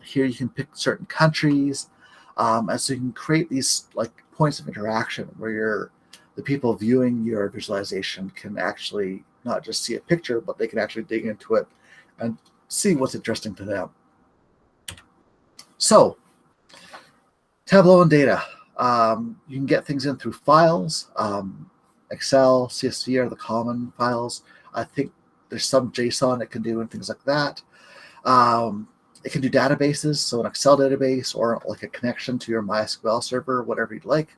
Here you can pick certain countries. And so you can create these points of interaction where the people viewing your visualization can actually not just see a picture, but they can actually dig into it and see what's interesting to them. So Tableau and data. You can get things in through files. Excel, CSV are the common files. I think there's some JSON it can do and things like that. It can do databases, so an Excel database or like a connection to your MySQL server, whatever you'd like.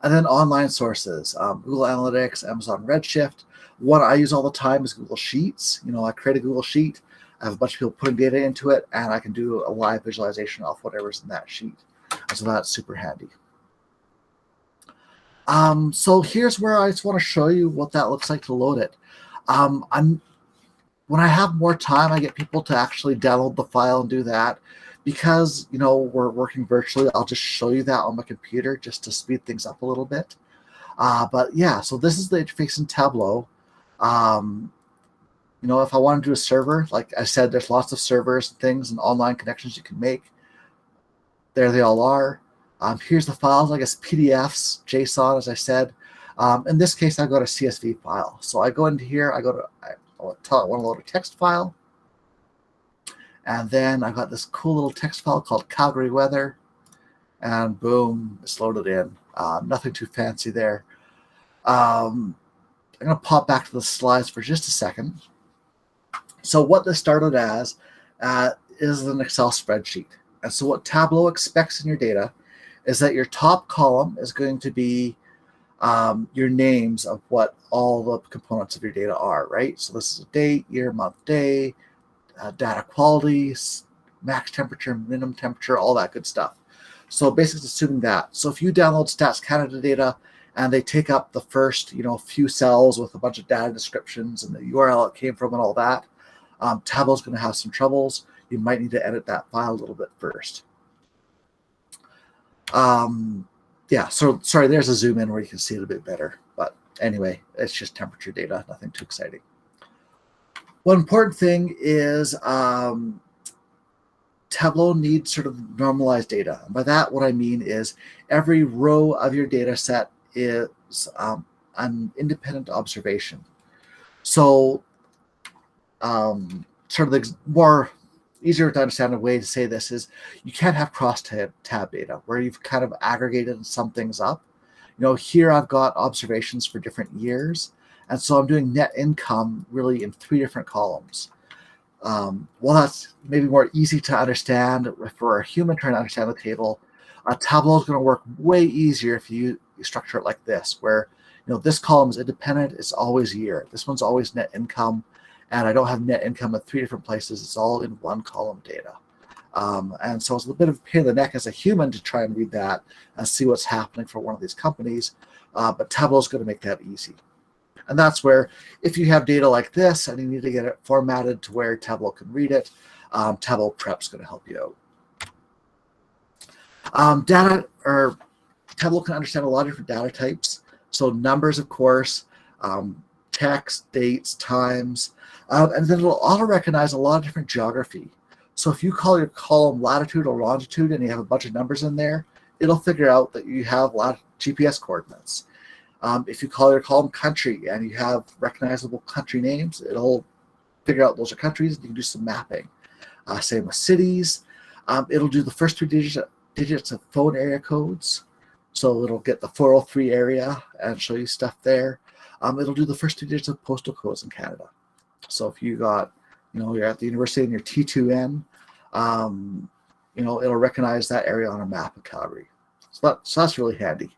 And then online sources, Google Analytics, Amazon Redshift. One I use all the time is Google Sheets. I create a Google Sheet. I have a bunch of people putting data into it, and I can do a live visualization of whatever's in that sheet. And so that's super handy. So here's where I just want to show you what that looks like to load it. When I have more time, I get people to actually download the file and do that. Because, we're working virtually, I'll just show you that on my computer just to speed things up a little bit. But yeah, so this is the interface in Tableau. If I want to do a server, like I said, there's lots of servers and things and online connections you can make. There they all are. Here's the files, I guess PDFs, JSON, as I said. In this case, I've got a CSV file. So I go into here, I want to load a text file. And then I've got this cool little text file called Calgary weather. And boom, it's loaded in. Nothing too fancy there. I'm going to pop back to the slides for just a second. So what this started as is an Excel spreadsheet. And so what Tableau expects in your data is that your top column is going to be your names of what all the components of your data are, right? So this is a date, year, month, day, data quality, max temperature, minimum temperature, all that good stuff. So basically assuming that. So if you download Stats Canada data and they take up the first, few cells with a bunch of data descriptions and the URL it came from and all that, Tableau's going to have some troubles. You might need to edit that file a little bit first. Yeah, so sorry, there's a zoom in where you can see it a bit better. But anyway, it's just temperature data, nothing too exciting. One important thing is Tableau needs sort of normalized data. And by that, what I mean is every row of your data set is an independent observation. So sort of the more easier to understand way to say this is you can't have cross-tab data where you've kind of aggregated some things up. Here I've got observations for different years. And so I'm doing net income really in 3 different columns. Well, that's maybe more easy to understand for a human trying to understand the table. Tableau is going to work way easier if you structure it like this, where this column is independent, it's always year. This one's always net income, and I don't have net income at 3 different places. It's all in one column data. And so it's a bit of a pain in the neck as a human to try and read that and see what's happening for one of these companies. But Tableau is going to make that easy. And that's where if you have data like this and you need to get it formatted to where Tableau can read it, Tableau Prep is going to help you out. Tableau can understand a lot of different data types. So numbers, of course, text, dates, times, and then it'll auto-recognize a lot of different geography. So if you call your column latitude or longitude and you have a bunch of numbers in there, it'll figure out that you have GPS coordinates. If you call your column country and you have recognizable country names, it'll figure out those are countries and you can do some mapping. Same with cities. It'll do the first 3 digits of phone area codes. So it'll get the 403 area and show you stuff there. It'll do the first 2 digits of postal codes in Canada. So if you got, you're at the university and you're T2N, it'll recognize that area on a map of Calgary. So that's really handy.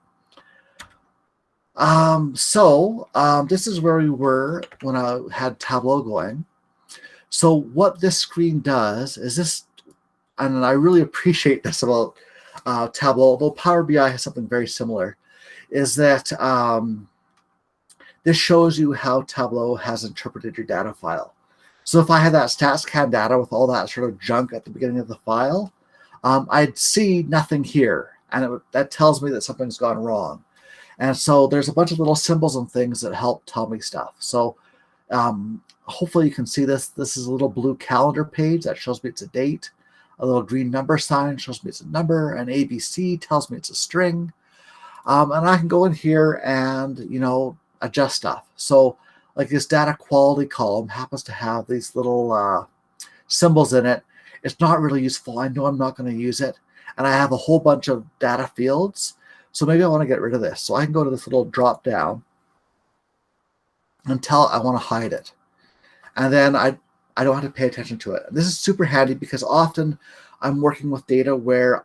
This is where we were when I had Tableau going. So what this screen does is this, and I really appreciate this about Tableau, although Power BI has something very similar, is that this shows you how Tableau has interpreted your data file. So if I had that StatsCan data with all that sort of junk at the beginning of the file, I'd see nothing here. And that tells me that something's gone wrong. And so there's a bunch of little symbols and things that help tell me stuff. So hopefully you can see this. This is a little blue calendar page that shows me it's a date. A little green number sign shows me it's a number. An ABC tells me it's a string. And I can go in here and, adjust stuff. So like this data quality column happens to have these little symbols in it. It's not really useful. I know I'm not going to use it. and I have a whole bunch of data fields. So maybe I want to get rid of this. So I can go to this little drop down until I want to hide it. And then I don't have to pay attention to it. This is super handy because often I'm working with data where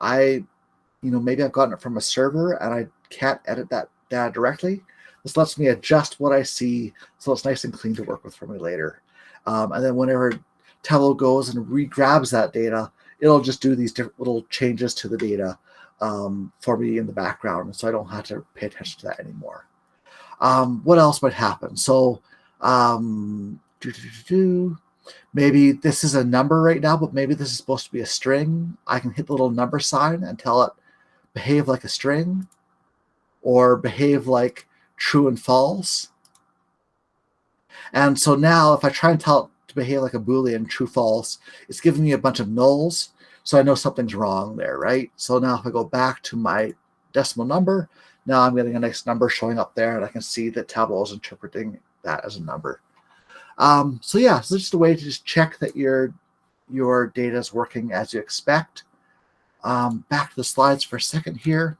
maybe I've gotten it from a server and I can't edit that data directly. This lets me adjust what I see so it's nice and clean to work with for me later. And then whenever Tableau goes and re-grabs that data, it'll just do these different little changes to the data for me in the background, so I don't have to pay attention to that anymore. What else might happen? So maybe this is a number right now, but maybe this is supposed to be a string. I can hit the little number sign and tell it behave like a string or behave like true and false. And so now if I try and tell it to behave like a Boolean, true, false, it's giving me a bunch of nulls. So I know something's wrong there, right? So now if I go back to my decimal number, now I'm getting a nice number showing up there, and I can see that Tableau is interpreting that as a number. So yeah, so it's just a way to just check that your data is working as you expect. Back to the slides for a second here.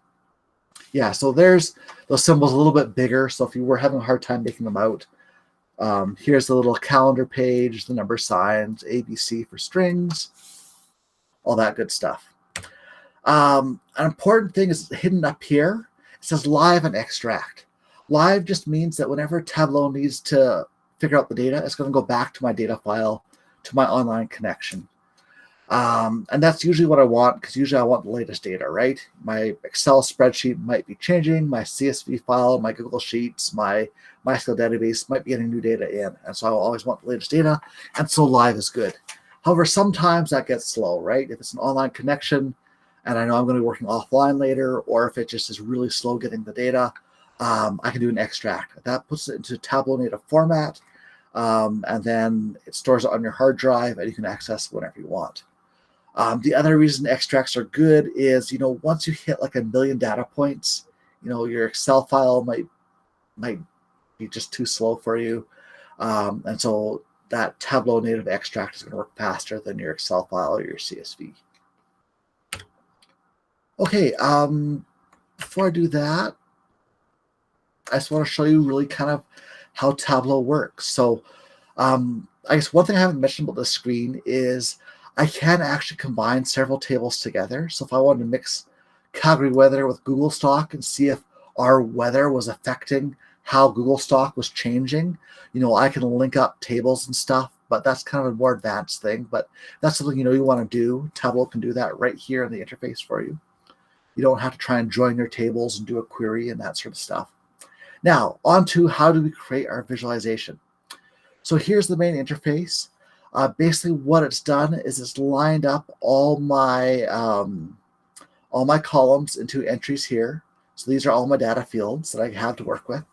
Yeah, so there's those symbols a little bit bigger. So if you were having a hard time making them out, here's the little calendar page, the number signs, ABC for strings, all that good stuff. An important thing is hidden up here. It says live and extract. Live just means that whenever Tableau needs to figure out the data, it's going to go back to my data file, to my online connection. And that's usually what I want, because usually I want the latest data, right? My Excel spreadsheet might be changing, my CSV file, my Google Sheets, my MySQL database might be getting new data in. And so I always want the latest data, and so live is good. However, sometimes that gets slow, right? If it's an online connection, and I know I'm going to be working offline later, or if it just is really slow getting the data, I can do an extract. That puts it into Tableau native format, and then it stores it on your hard drive, and you can access it whenever you want. The other reason extracts are good is, once you hit like 1 million data points, your Excel file might be just too slow for you. And so that Tableau native extract is going to work faster than your Excel file or your CSV. Okay, before I do that, I just want to show you really kind of how Tableau works. So I guess one thing I haven't mentioned about this screen is I can actually combine several tables together. So if I wanted to mix Calgary weather with Google stock and see if our weather was affecting how Google stock was changing, I can link up tables and stuff, but that's kind of a more advanced thing. But that's something you want to do. Tableau can do that right here in the interface for you. You don't have to try and join your tables and do a query and that sort of stuff. Now, on to how do we create our visualization. So here's the main interface. Basically, what it's done is it's lined up all my columns into entries here. So these are all my data fields that I have to work with.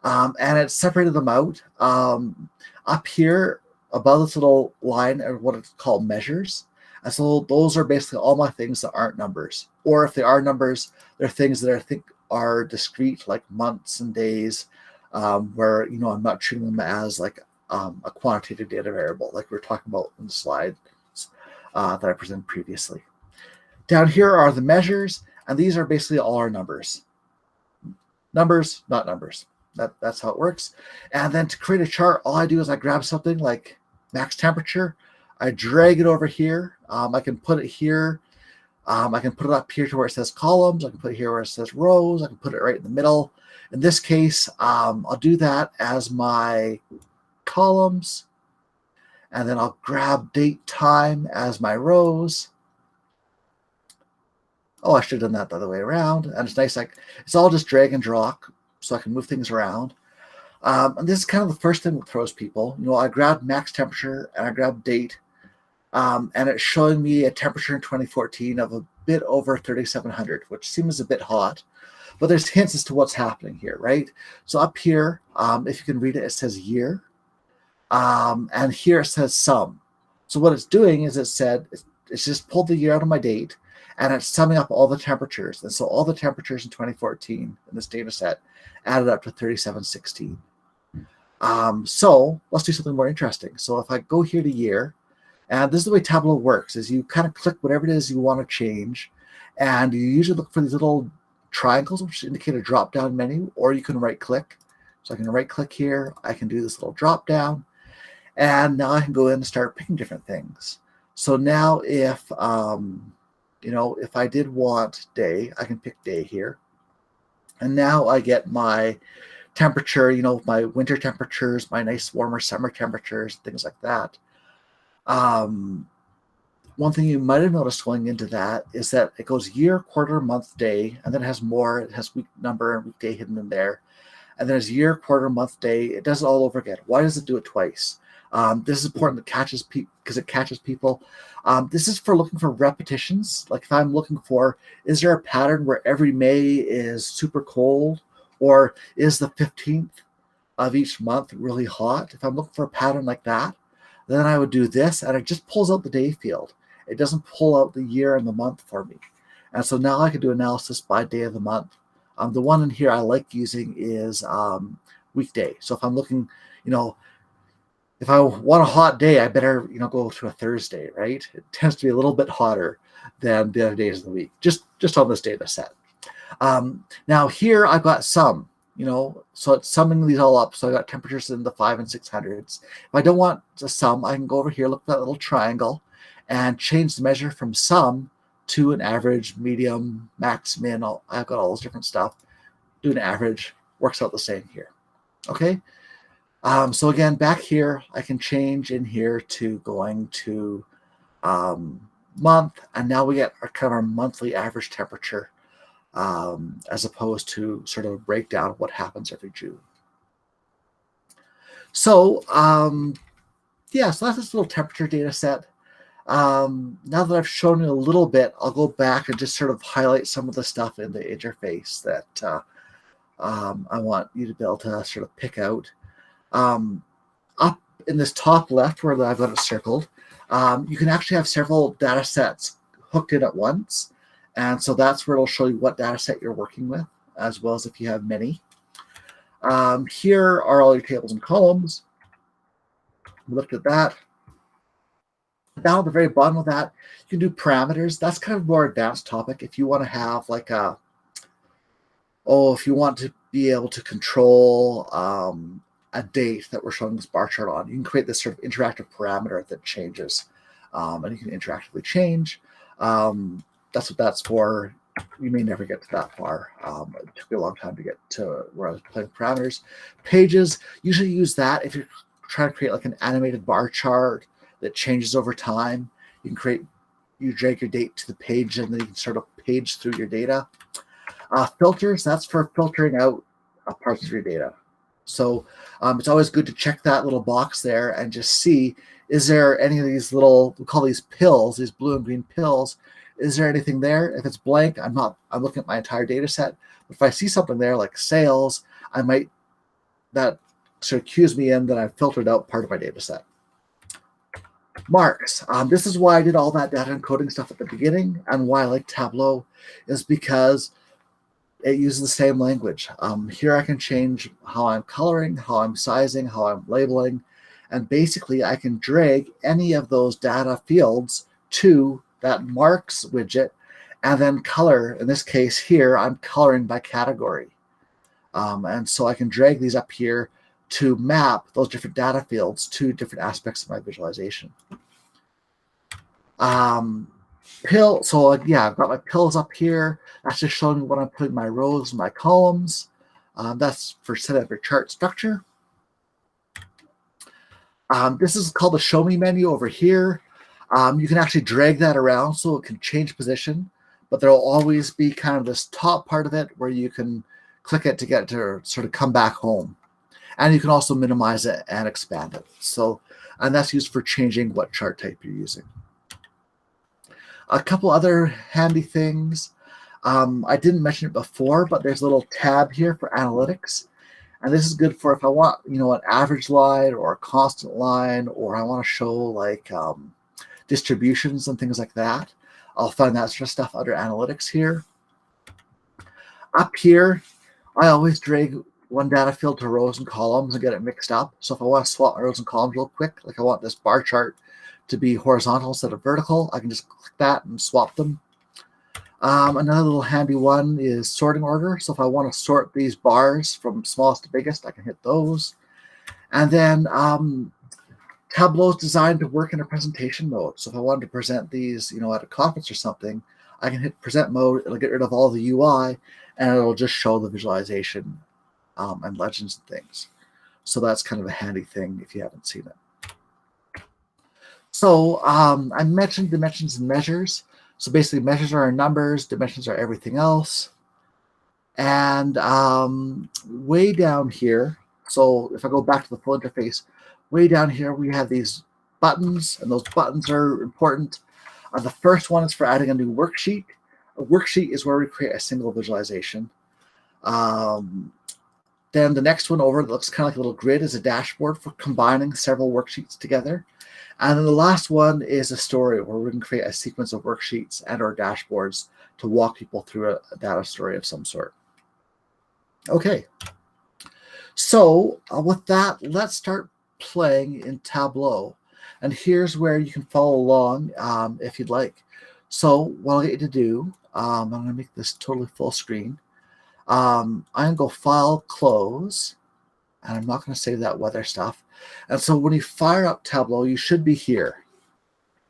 And it's separated them out. Up here, above this little line, are what it's called measures. And so those are basically all my things that aren't numbers. Or if they are numbers, they're things that I think are discrete, like months and days, where I'm not treating them as like a quantitative data variable, like we were talking about in the slides that I presented previously. Down here are the measures, and these are basically all our numbers. Numbers, not numbers. That's how it works. And then to create a chart, all I do is I grab something like max temperature, I drag it over here. I can put it here. I can put it up here to where it says columns. I can put it here where it says rows. I can put it right in the middle. In this case, I'll do that as my columns. And then I'll grab date time as my rows. Oh, I should have done that the other way around. And it's nice, like it's all just drag and drop, so I can move things around. And this is kind of the first thing that throws people. I grab max temperature and I grab date. And it's showing me a temperature in 2014 of a bit over 3,700, which seems a bit hot. But there's hints as to what's happening here, right? So up here, if you can read it, it says year. And here it says sum. So what it's doing is it's just pulled the year out of my date, and it's summing up all the temperatures. And so all the temperatures in 2014 in this data set added up to 3,716. So let's do something more interesting. So if I go here to year, And this is the way Tableau works, is you kind of click whatever it is you want to change, and you usually look for these little triangles, which indicate a drop-down menu, or you can right-click. So I can right-click here, I can do this little drop-down, and now I can go in and start picking different things. So now if, if I did want day, I can pick day here. And now I get my temperature, my winter temperatures, my nice warmer summer temperatures, things like that. One thing you might have noticed going into that is that it goes year, quarter, month, day, and then it has more. It has week number and weekday hidden in there. And then there's year, quarter, month, day. It does it all over again. Why does it do it twice? This is important because it catches people. This is for looking for repetitions. Like if I'm looking for, is there a pattern where every May is super cold, or is the 15th of each month really hot? If I'm looking for a pattern like that, then I would do this, and it just pulls out the day field. It doesn't pull out the year and the month for me. And so now I can do analysis by day of the month. The one in here I like using is weekday. So if I'm looking, if I want a hot day, I better, go to a Thursday, right? It tends to be a little bit hotter than the other days of the week, just on this data set. Now here I've got some, so it's summing these all up. So I got temperatures in the 500s and 600s. If I don't want a sum, I can go over here, look at that little triangle, and change the measure from sum to an average, medium, max, min. I've got all those different stuff. Do an average, works out the same here. Okay. So again, back here, I can change in here to going to month, and now we get our monthly average temperature, as opposed to sort of a breakdown of what happens every June. So so that's this little temperature data set. Now that I've shown you a little bit, I'll go back and just sort of highlight some of the stuff in the interface that I want you to be able to sort of pick out. Up in this top left where I've got it circled, you can actually have several data sets hooked in at once. And so that's where it'll show you what data set you're working with, as well as if you have many. Here are all your tables and columns. We looked at that. Down at the very bottom of that, you can do parameters. That's kind of a more advanced topic. If you want to have like if you want to be able to control a date that we're showing this bar chart on, you can create this sort of interactive parameter that changes, and you can interactively change. That's what that's for. You may never get to that far. It took me a long time to get to where I was playing parameters. Pages, usually use that if you're trying to create like an animated bar chart that changes over time. You drag your date to the page, and then you can sort of page through your data. Filters, that's for filtering out parts of your data. So it's always good to check that little box there and just see, is there any of these little, we call these pills, these blue and green pills, is there anything there? If it's blank, I'm looking at my entire data set. But if I see something there like sales, that sort of cues me in that I've filtered out part of my data set. Marks. This is why I did all that data encoding stuff at the beginning, and why I like Tableau is because it uses the same language. Here I can change how I'm coloring, how I'm sizing, how I'm labeling, and basically I can drag any of those data fields to that marks widget and then color. In this case here, I'm coloring by category. And so I can drag these up here to map those different data fields to different aspects of my visualization. So yeah, I've got my pills up here. That's just showing me what I'm putting my rows and my columns. That's for setting up your chart structure. This is called the Show Me menu over here. You can actually drag that around so it can change position, but there will always be kind of this top part of it where you can click it to get it to sort of come back home. And you can also minimize it and expand it. So, and that's used for changing what chart type you're using. A couple other handy things. I didn't mention it before, but there's a little tab here for analytics. And this is good for if I want, an average line or a constant line, or I want to show like distributions and things like that. I'll find that sort of stuff under analytics here. Up here, I always drag one data field to rows and columns and get it mixed up. So if I want to swap my rows and columns real quick, like I want this bar chart to be horizontal instead of vertical. I can just click that and swap them. Another little handy one is sorting order. So if I want to sort these bars from smallest to biggest, I can hit those. And then Tableau is designed to work in a presentation mode. So if I wanted to present these, at a conference or something, I can hit present mode. It'll get rid of all the UI, and it'll just show the visualization and legends and things. So that's kind of a handy thing if you haven't seen it. So I mentioned dimensions and measures. So basically, measures are our numbers, dimensions are everything else. And way down here, so if I go back to the full interface, way down here, we have these buttons, and those buttons are important. The first one is for adding a new worksheet. A worksheet is where we create a single visualization. Then the next one over that looks kind of like a little grid is a dashboard for combining several worksheets together. And then the last one is a story where we can create a sequence of worksheets and or dashboards to walk people through a data story of some sort. Okay, so with that, let's start playing in Tableau. And here's where you can follow along if you'd like. So what I'll get you to do, I'm going to make this totally full screen. I'm going to go File, Close, and I'm not going to save that weather stuff. And so when you fire up Tableau, you should be here.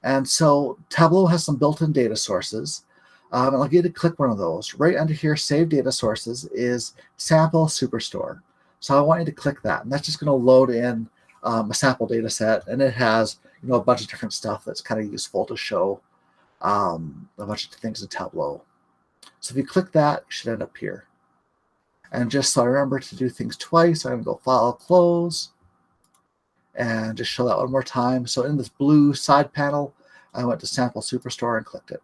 And so Tableau has some built-in data sources. And I'll get you to click one of those. Right under here, Save Data Sources is Sample Superstore. So I want you to click that. And that's just going to load in a sample data set. And it has a bunch of different stuff that's kind of useful to show a bunch of things in Tableau. So if you click that, you should end up here. And just so I remember to do things twice, I'm going to go File, Close, and just show that one more time. So in this blue side panel, I went to Sample Superstore and clicked it.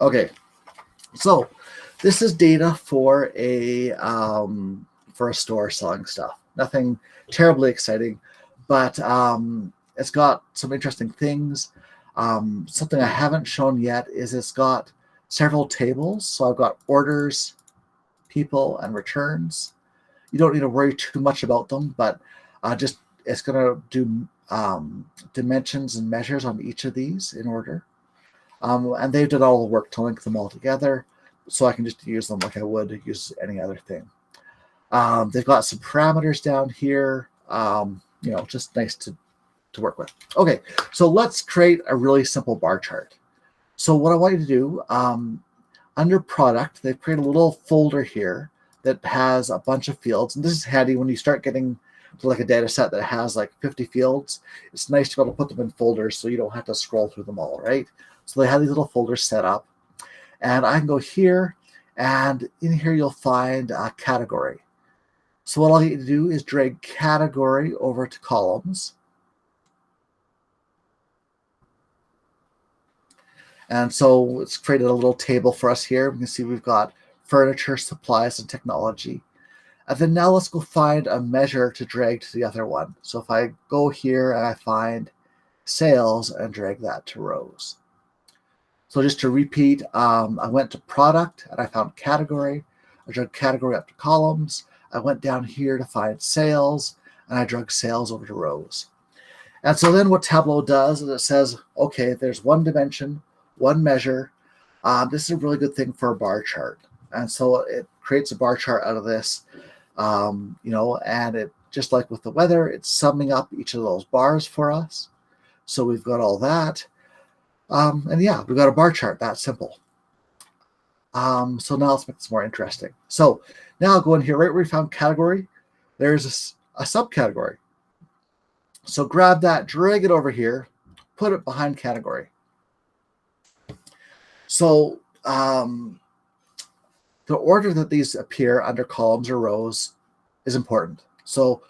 Okay, so this is data for a store selling stuff. Nothing terribly exciting, but it's got some interesting things. Something I haven't shown yet is it's got several tables. So I've got orders, people, and returns. You don't need to worry too much about them, but it's going to do dimensions and measures on each of these in order. And they've done all the work to link them all together, so I can just use them like I would use any other thing. They've got some parameters down here, just nice to work with. Okay, so let's create a really simple bar chart. So what I want you to do, under product, they've created a little folder here that has a bunch of fields. And this is handy when you start getting to like a data set that has like 50 fields. It's nice to be able to put them in folders so you don't have to scroll through them all, right? So they have these little folders set up. And I can go here, and in here you'll find a category. So what I'll get you to do is drag category over to columns. And so it's created a little table for us here. We can see we've got furniture, supplies, and technology. And then now let's go find a measure to drag to the other one. So if I go here and I find sales and drag that to rows. So just to repeat, I went to product and I found category. I dragged category up to columns. I went down here to find sales, and I dragged sales over to rows. And so then what Tableau does is it says, okay, there's one dimension, one measure. This is a really good thing for a bar chart. And so it creates a bar chart out of this, and it, just like with the weather, it's summing up each of those bars for us. So we've got all that. And yeah, we've got a bar chart, that simple. So now let's make this more interesting. So now I'll go in here, right where we found category, there's a subcategory. So grab that, drag it over here, put it behind category. So the order that these appear under columns or rows is important. So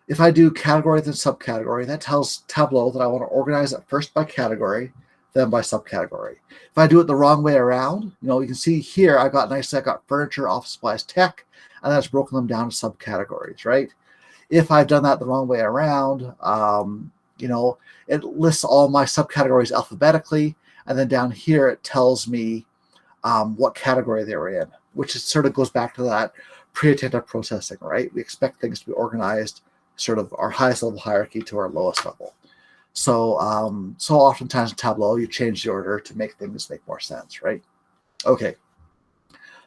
if I do category then subcategory, that tells Tableau that I want to organize it first by category, then by subcategory. If I do it the wrong way around, you can see here I got furniture, office supplies, tech, and that's broken them down to subcategories, right? If I've done that the wrong way around, it lists all my subcategories alphabetically, and then down here it tells me what category they were in, which sort of goes back to that pre-attentive processing, right? We expect things to be organized, sort of our highest level hierarchy to our lowest level. So oftentimes in Tableau, you change the order to make things make more sense, right? Okay.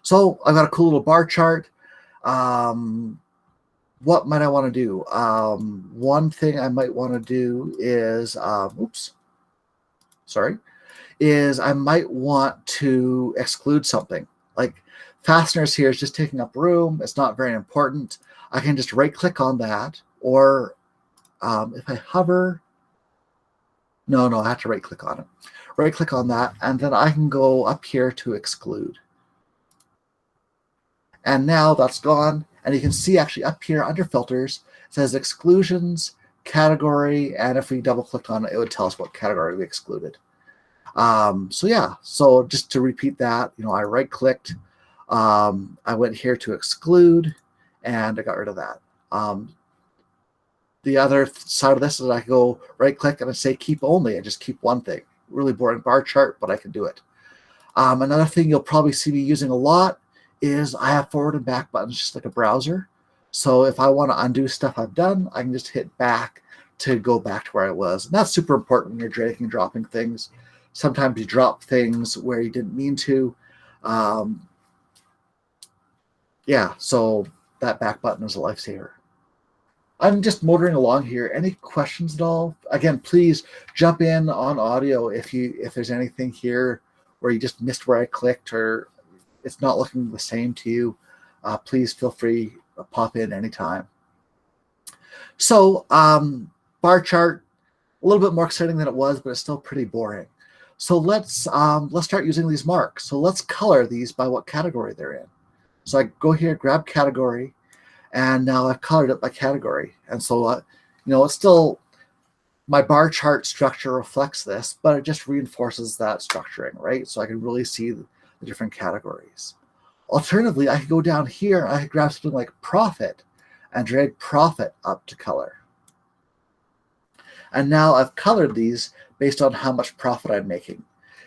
So I've got a cool little bar chart. What might I want to do? One thing I might want to do is, is I might want to exclude something. Like fasteners here is just taking up room. It's not very important. I can just right click on that, or if I hover, no, I have to right click on it. Right click on that, and then I can go up here to exclude. And now that's gone. And you can see actually up here under filters, it says exclusions, category, and if we double click on it, it would tell us what category we excluded. So yeah, so just to repeat that, I right clicked, I went here to exclude, and I got rid of that. The other side of this is I can go right click and I say keep only and just keep one thing. Really boring bar chart, but I can do it. Another thing you'll probably see me using a lot is I have forward and back buttons just like a browser. So if I want to undo stuff I've done, I can just hit back to go back to where I was. And that's super important when you're dragging and dropping things. Sometimes you drop things where you didn't mean to. Yeah, so that back button is a lifesaver. I'm just motoring along here. Any questions at all? Again, please jump in on audio if there's anything here where you just missed where I clicked or it's not looking the same to you. Please feel free to pop in anytime. So bar chart, a little bit more exciting than it was, but it's still pretty boring. So let's start using these marks. So let's color these by what category they're in. So I go here, grab category, and now I've colored it by category. And so, it's still, my bar chart structure reflects this, but it just reinforces that structuring, right? So I can really see the different categories. Alternatively, I could go down here, I could grab something like profit and drag profit up to color. And now I've colored these based on how much profit I'm making.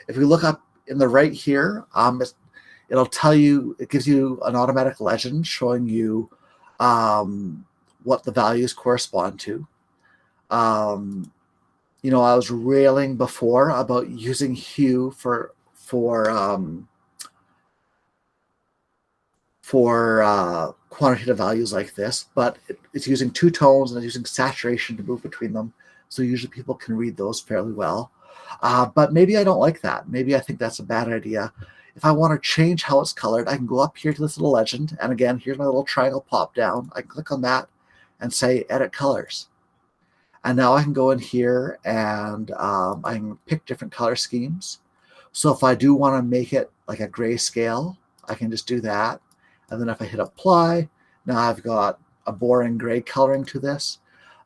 If we look up in the right here, it'll tell you, it gives you an automatic legend showing you what the values correspond to. I was railing before about using hue for quantitative values like this, but it's using two tones and it's using saturation to move between them. So usually people can read those fairly well. But maybe I don't like that. Maybe I think that's a bad idea. If I want to change how it's colored, I can go up here to this little legend. And again, here's my little triangle pop down. I can click on that and say edit colors. And now I can go in here and I can pick different color schemes. So if I do want to make it like a grayscale, I can just do that. And then if I hit apply, now I've got a boring gray coloring to this.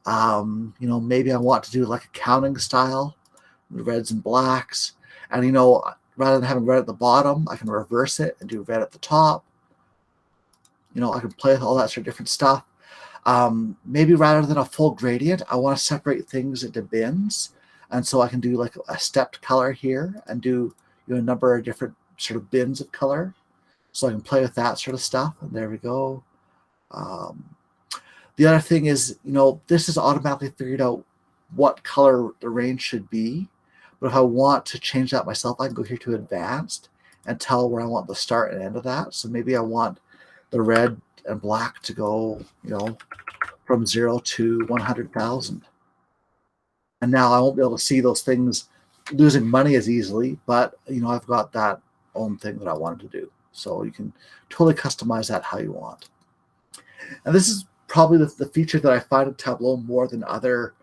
Maybe I want to do like a counting style, reds and blacks. And, rather than having red at the bottom, I can reverse it and do red at the top. I can play with all that sort of different stuff. Maybe rather than a full gradient, I want to separate things into bins. And so I can do like a stepped color here and do a number of different sort of bins of color. So I can play with that sort of stuff. And there we go. The other thing is, this is automatically figured out what color the range should be. But if I want to change that myself, I can go here to advanced and tell where I want the start and end of that. So maybe I want the red and black to go, from 0 to 100,000. And now I won't be able to see those things losing money as easily, but I've got that own thing that I wanted to do. So you can totally customize that how you want. And this is probably the feature that I find in Tableau more than other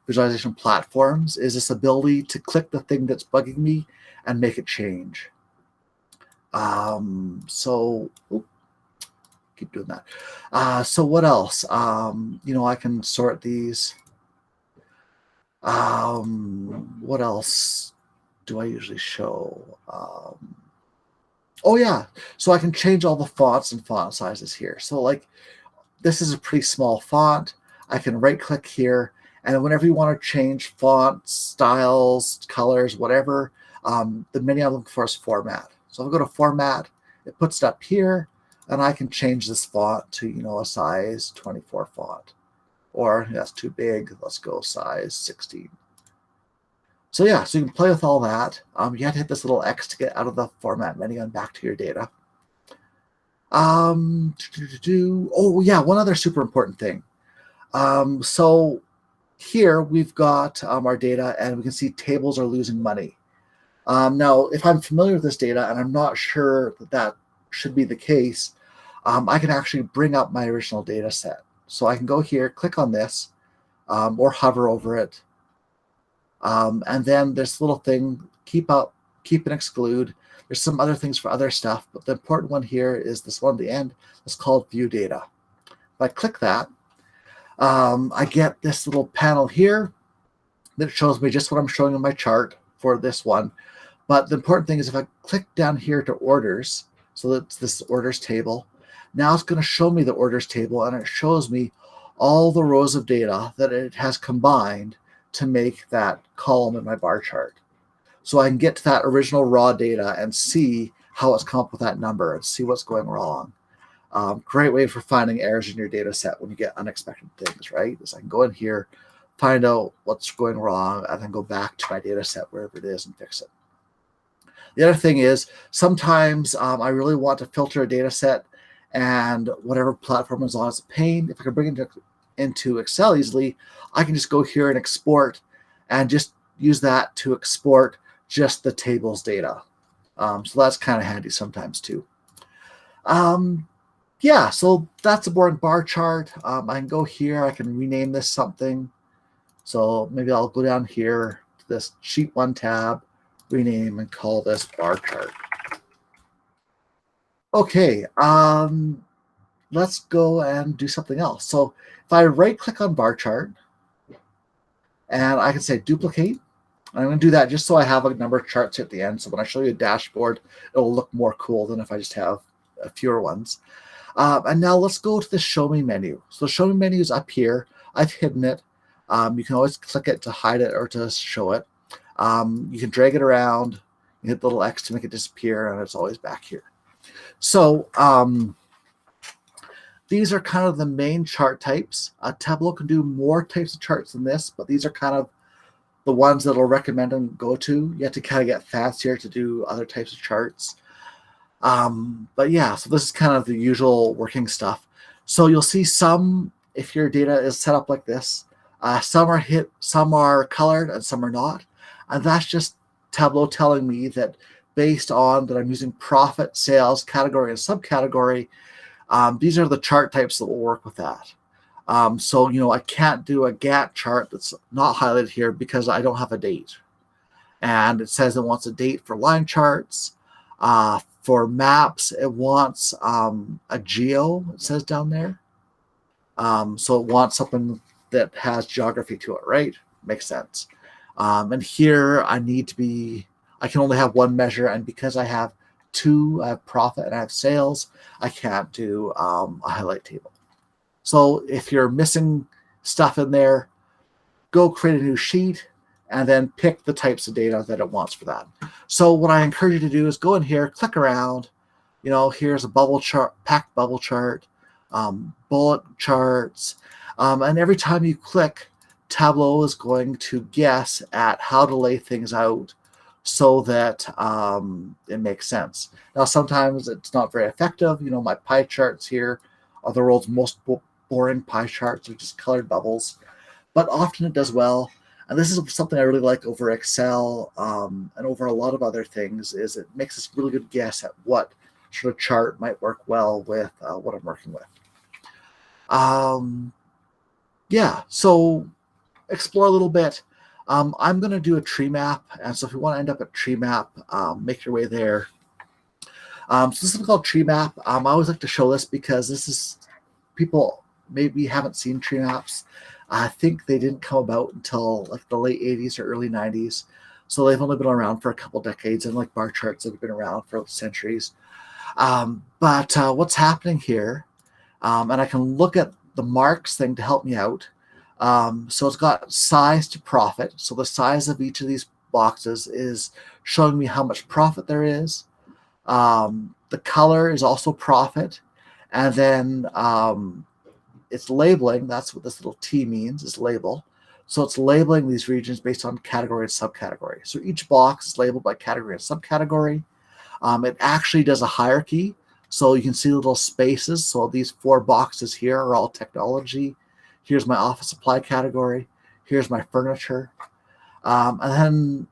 visualization platforms, is this ability to click the thing that's bugging me and make it change. Keep doing that. So what else? I can sort these. What else do I usually show? Oh yeah, so I can change all the fonts and font sizes here. So like, this is a pretty small font. I can right click here, and whenever you want to change fonts, styles, colors, whatever, the menu I'm looking for is format. So if I go to format, it puts it up here, and I can change this font to, a size 24 font. Or that's too big, let's go size 16. So yeah, so you can play with all that. You have to hit this little X to get out of the format menu and back to your data. Oh yeah, one other super important thing. So here we've got our data, and we can see tables are losing money. Now, if I'm familiar with this data and I'm not sure that that should be the case, I can actually bring up my original data set. So I can go here, click on this, or hover over it. And then this little thing, keep up, keep and exclude. There's some other things for other stuff, but the important one here is this one at the end. It's called View Data. If I click that, I get this little panel here that shows me just what I'm showing in my chart for this one. But the important thing is if I click down here to orders, so that's this orders table, now it's going to show me the orders table, and it shows me all the rows of data that it has combined to make that column in my bar chart. So I can get to that original raw data and see how it's come up with that number and see what's going wrong. Great way for finding errors in your data set when you get unexpected things, right? Is I can go in here, find out what's going wrong, and then go back to my data set wherever it is and fix it. The other thing is sometimes I really want to filter a data set, and whatever platform is on is a pain. If I can bring it into Excel easily, I can just go here and export and just use that to export just the tables data. So that's kind of handy sometimes too. Yeah, so that's a boring bar chart. I can go here, I can rename this something. So maybe I'll go down here to this sheet 1 tab, rename and call this bar chart. Okay, let's go and do something else. So if I right click on bar chart and I can say duplicate, I'm going to do that just so I have a number of charts at the end. So when I show you a dashboard, it'll look more cool than if I just have fewer ones. And now let's go to the show me menu. So the show me menu is up here. I've hidden it. You can always click it to hide it or to show it. You can drag it around, you hit the little X to make it disappear, and it's always back here. So these are kind of the main chart types. Tableau can do more types of charts than this, but these are kind of the ones that it'll recommend and go to. You have to kind of get fancier to do other types of charts. But yeah, so this is kind of the usual working stuff. So you'll see some, if your data is set up like this, some are colored and some are not. And that's just Tableau telling me that based on that I'm using profit, sales, category, and subcategory, these are the chart types that will work with that. So, I can't do a Gantt chart that's not highlighted here because I don't have a date. And it says it wants a date for line charts. For maps, it wants a geo, it says down there. So it wants something that has geography to it, right? Makes sense. And here I can only have one measure, and because I have two, I have profit and I have sales, I can't do a highlight table. So if you're missing stuff in there, go create a new sheet and then pick the types of data that it wants for that. So what I encourage you to do is go in here, click around. Here's a bubble chart, packed bubble chart, bullet charts. And every time you click, Tableau is going to guess at how to lay things out so that it makes sense. Now, sometimes it's not very effective. My pie charts here are the world's most boring pie charts, which is colored bubbles, but often it does well. And this is something I really like over Excel and over a lot of other things, is it makes us really good guess at what sort of chart might work well with what I'm working with. Yeah, so explore a little bit. I'm going to do a tree map, and so if you want to end up at tree map, make your way there. So this is called tree map. I always like to show this because this is, people maybe haven't seen tree maps. I think they didn't come about until like the late 80s or early 90s. So they've only been around for a couple decades, and like bar charts have been around for centuries. But what's happening here, and I can look at the marks thing to help me out. So it's got size to profit. So the size of each of these boxes is showing me how much profit there is. The color is also profit. And then it's labeling. That's what this little T means, is label. So it's labeling these regions based on category and subcategory. So each box is labeled by category and subcategory. It actually does a hierarchy. So you can see little spaces. So these 4 boxes here are all technology. Here's my office supply category. Here's my furniture. And then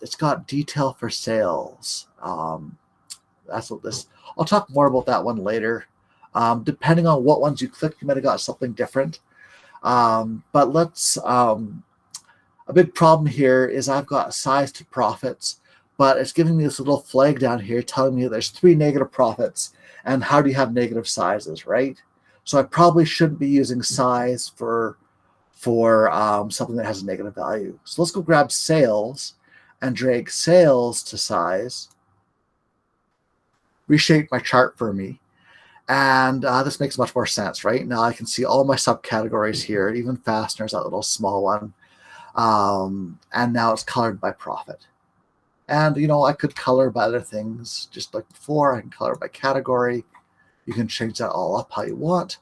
it's got detail for sales. That's what this, I'll talk more about that one later. Depending on what ones you click, you might have got something different. But let's, a big problem here is I've got size to profits, but it's giving me this little flag down here telling me there's 3 negative profits. And how do you have negative sizes, right? So I probably shouldn't be using size for something that has a negative value. So let's go grab sales and drag sales to size. Reshape my chart for me. And this makes much more sense, right? Now I can see all my subcategories here, even fasteners, that little small one. And now it's colored by profit. And, you know, I could color by other things, just like before. I can color by category. You can change that all up how you want.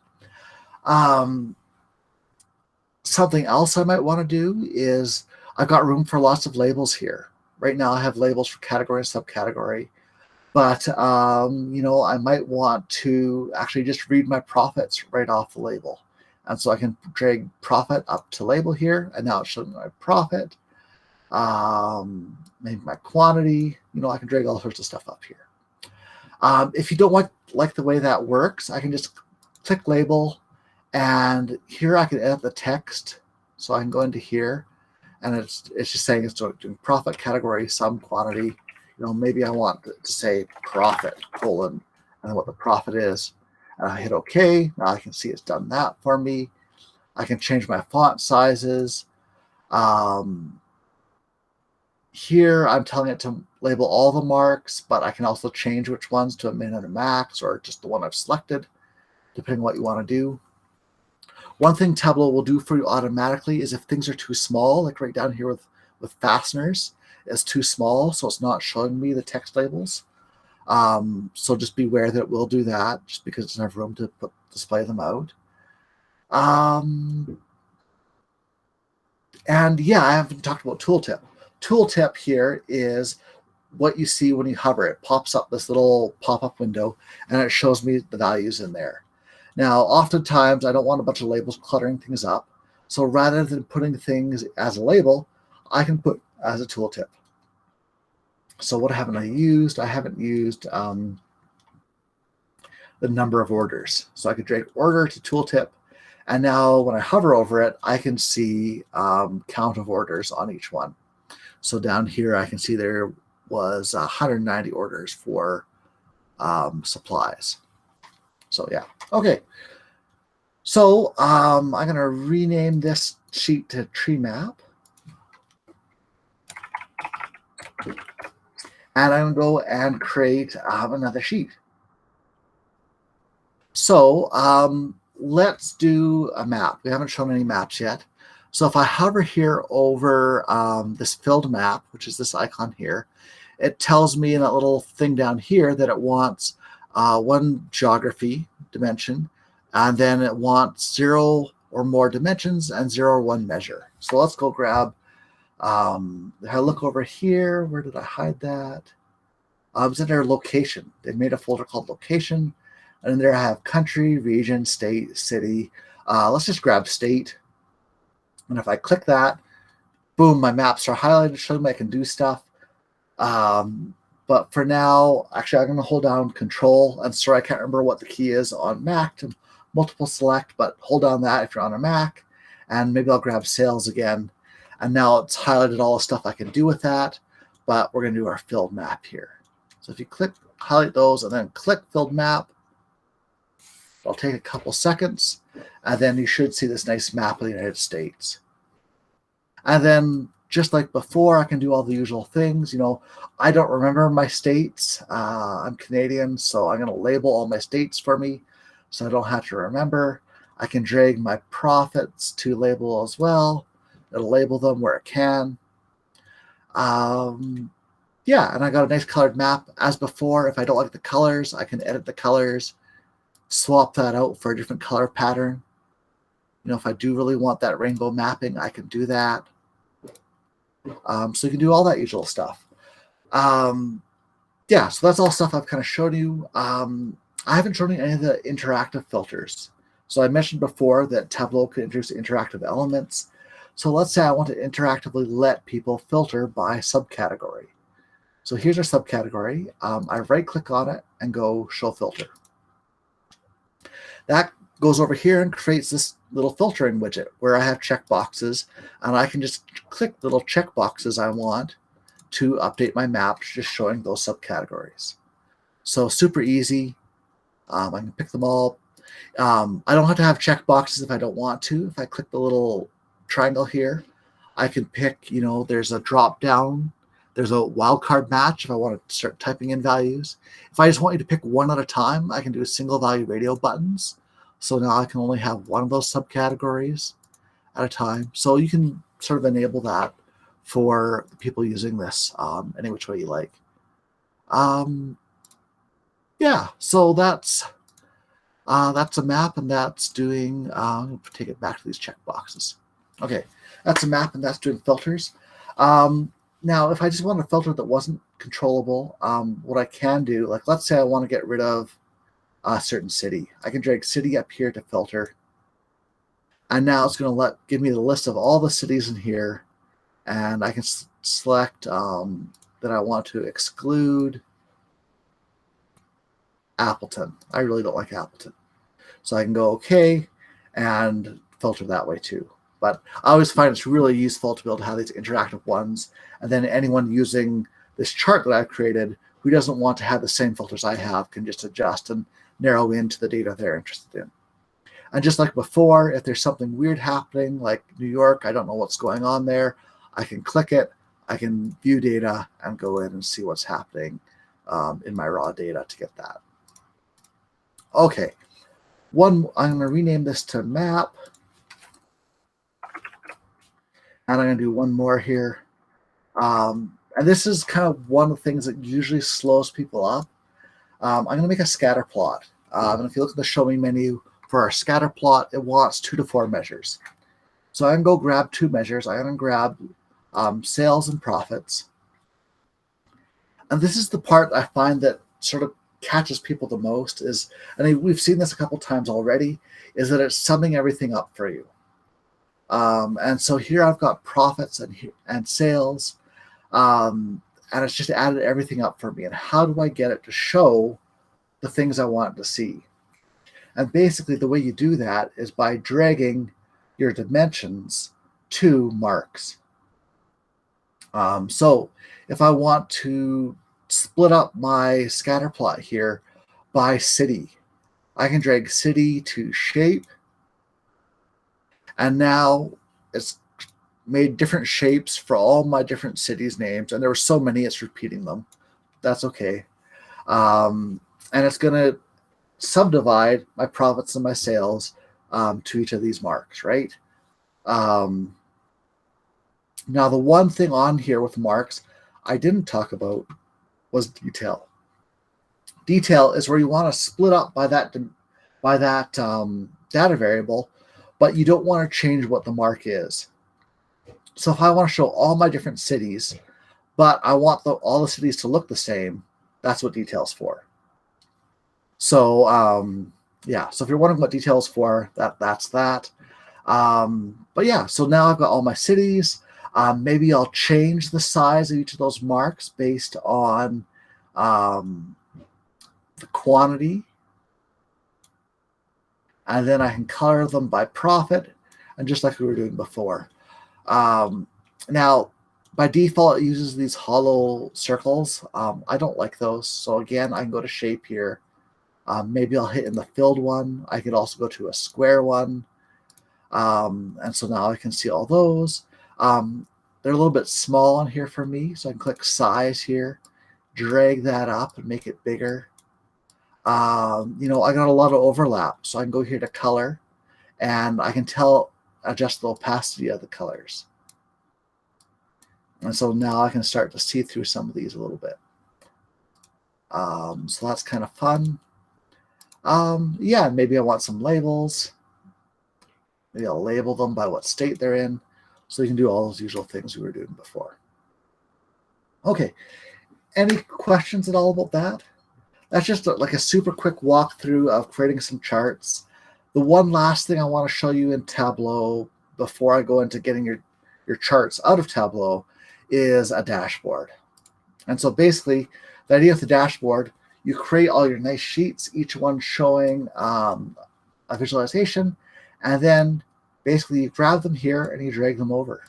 Something else I might want to do is I've got room for lots of labels here. Right now I have labels for category and subcategory. But, you know, I might want to actually just read my profits right off the label. And so I can drag profit up to label here. And now it's showing my profit. Maybe my quantity. You know, I can drag all sorts of stuff up here. If you don't like the way that works, I can just click label. And here I can edit the text. So I can go into here. And it's just saying it's doing profit, category, sum, quantity. You know, maybe I want to say profit, colon, and what the profit is. And I hit OK. Now I can see it's done that for me. I can change my font sizes. Here, I'm telling it to label all the marks, but I can also change which ones to a min and a max, or just the one I've selected, depending on what you want to do. One thing Tableau will do for you automatically is if things are too small, like right down here with fasteners, is too small, so it's not showing me the text labels. So just beware that it will do that, just because it doesn't have room to display them out. And yeah, I haven't talked about tooltip. Tooltip here is what you see when you hover. It pops up this little pop-up window, and it shows me the values in there. Now, oftentimes, I don't want a bunch of labels cluttering things up. So rather than putting things as a label, I can put as a tooltip. So what haven't I used? I haven't used the number of orders. So I could drag order to tooltip. And now when I hover over it, I can see count of orders on each one. So down here, I can see there was 190 orders for supplies. So yeah, okay. So I'm going to rename this sheet to tree map. And I'm going to go and create another sheet. So let's do a map. We haven't shown any maps yet. So if I hover here over this filled map, which is this icon here, it tells me in that little thing down here that it wants one geography dimension, and then it wants 0 or more dimensions and 0 or 1 measure. So let's go grab, if I look over here, where did I hide that? It's in their location. They made a folder called location, and in there I have country, region, state, city. Let's just grab state. And if I click that, boom, my maps are highlighted, showing me I can do stuff. But for now, actually, I'm going to hold down Control. I'm sorry, I can't remember what the key is on Mac to multiple select, but hold down that if you're on a Mac. And maybe I'll grab sales again. And now it's highlighted all the stuff I can do with that. But we're going to do our filled map here. So if you click, highlight those, and then click filled map, it'll take a couple seconds. And then you should see this nice map of the United States. And then just like before, I can do all the usual things. You know, I don't remember my states. I'm Canadian, so I'm going to label all my states for me so I don't have to remember. I can drag my profits to label as well. It'll label them where it can. Yeah, and I got a nice colored map. As before, if I don't like the colors, I can edit the colors, swap that out for a different color pattern. If I do really want that rainbow mapping, I can do that. So you can do all that usual stuff. Yeah, so that's all stuff I've kind of shown you. I haven't shown you any of the interactive filters. So I mentioned before that Tableau can introduce interactive elements. So let's say I want to interactively let people filter by subcategory. So here's our subcategory. I right-click on it and go Show Filter. That goes over here and creates this little filtering widget where I have checkboxes, and I can just click the little checkboxes I want to update my map, just showing those subcategories. So super easy. I can pick them all. I don't have to have checkboxes if I don't want to. If I click the little triangle here, I can pick, there's a drop down. There's a wildcard match if I want to start typing in values. If I just want you to pick one at a time, I can do single value radio buttons. So now I can only have one of those subcategories at a time. So you can sort of enable that for people using this any which way you like. Yeah, so that's a map, and that's doing, take it back to these checkboxes. Okay, that's a map, and that's doing filters. Now, if I just want a filter that wasn't controllable, what I can do, like let's say I want to get rid of a certain city. I can drag city up here to filter. And now it's going to give me the list of all the cities in here. And I can select that I want to exclude Appleton. I really don't like Appleton. So I can go OK and filter that way too. But I always find it's really useful to be able to have these interactive ones. And then anyone using this chart that I've created who doesn't want to have the same filters I have can just adjust and narrow into the data they're interested in. And just like before, if there's something weird happening, like New York, I don't know what's going on there, I can click it, I can view data and go in and see what's happening in my raw data to get that. Okay, I'm going to rename this to map. And I'm going to do one more here. And this is kind of one of the things that usually slows people up. I'm going to make a scatter plot. And if you look at the Show Me menu for our scatter plot, it wants 2 to 4 measures. So I can go grab 2 measures. I'm going to grab sales and profits. And this is the part I find that sort of catches people the most is, and we've seen this a couple times already, is that it's summing everything up for you. And so here I've got profits and sales, and it's just added everything up for me. And how do I get it to show the things I want to see? And basically the way you do that is by dragging your dimensions to marks. So if I want to split up my scatter plot here by city, I can drag city to shape. And now it's made different shapes for all my different cities' names. And there were so many, it's repeating them. That's okay. And it's going to subdivide my profits and my sales to each of these marks, right? Now, the one thing on here with marks I didn't talk about was detail. Detail is where you want to split up by that data variable, but you don't want to change what the mark is. So if I want to show all my different cities, but I want all the cities to look the same, that's what detail's for. So yeah, so if you're wondering what detail's for, that's that. But yeah, so now I've got all my cities. Maybe I'll change the size of each of those marks based on the quantity. And then I can color them by profit, and just like we were doing before. Now, by default, it uses these hollow circles. I don't like those. So again, I can go to shape here. Maybe I'll hit in the filled one. I could also go to a square one. And so now I can see all those. They're a little bit small on here for me. So I can click size here, drag that up and make it bigger. I got a lot of overlap. So I can go here to color, and I can adjust the opacity of the colors. And so now I can start to see through some of these a little bit. So that's kind of fun. Yeah, maybe I want some labels. Maybe I'll label them by what state they're in. So you can do all those usual things we were doing before. Okay, any questions at all about that? That's just like a super quick walkthrough of creating some charts. The one last thing I want to show you in Tableau before I go into getting your charts out of Tableau is a dashboard. And so basically, the idea of the dashboard, you create all your nice sheets, each one showing a visualization, and then basically you grab them here and you drag them over.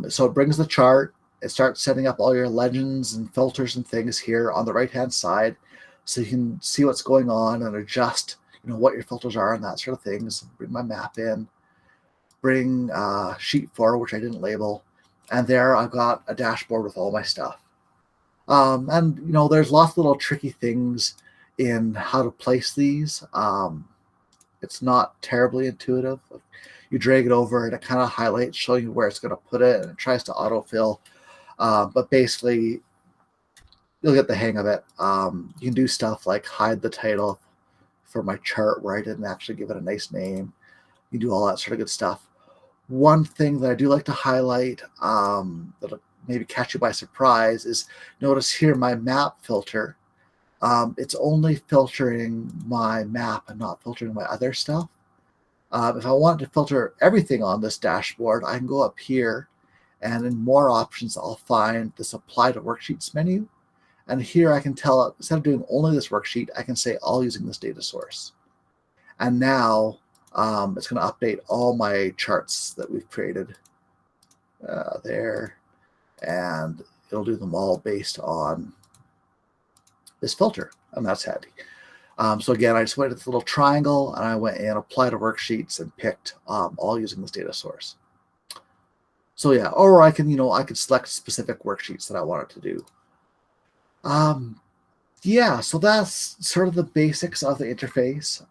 So it brings the chart. It starts setting up all your legends and filters and things here on the right-hand side, so you can see what's going on and adjust, what your filters are and that sort of things. Bring my map in, bring sheet 4, which I didn't label, and there I've got a dashboard with all my stuff. And there's lots of little tricky things in how to place these. It's not terribly intuitive. You drag it over and it kind of highlights, showing you where it's going to put it, and it tries to autofill. But basically, you'll get the hang of it. You can do stuff like hide the title for my chart where I didn't actually give it a nice name. You do all that sort of good stuff. One thing that I do like to highlight that'll maybe catch you by surprise is, notice here my map filter. It's only filtering my map and not filtering my other stuff. If I want to filter everything on this dashboard, I can go up here, and in more options, I'll find this Apply to Worksheets menu. And here I can tell it, instead of doing only this worksheet, I can say all using this data source. And now it's going to update all my charts that we've created there. And it'll do them all based on this filter, and that's handy. So again, I just went to this little triangle, and I went in, Apply to Worksheets, and picked all using this data source. So yeah, or I can, I could select specific worksheets that I wanted to do. Yeah, so that's sort of the basics of the interface.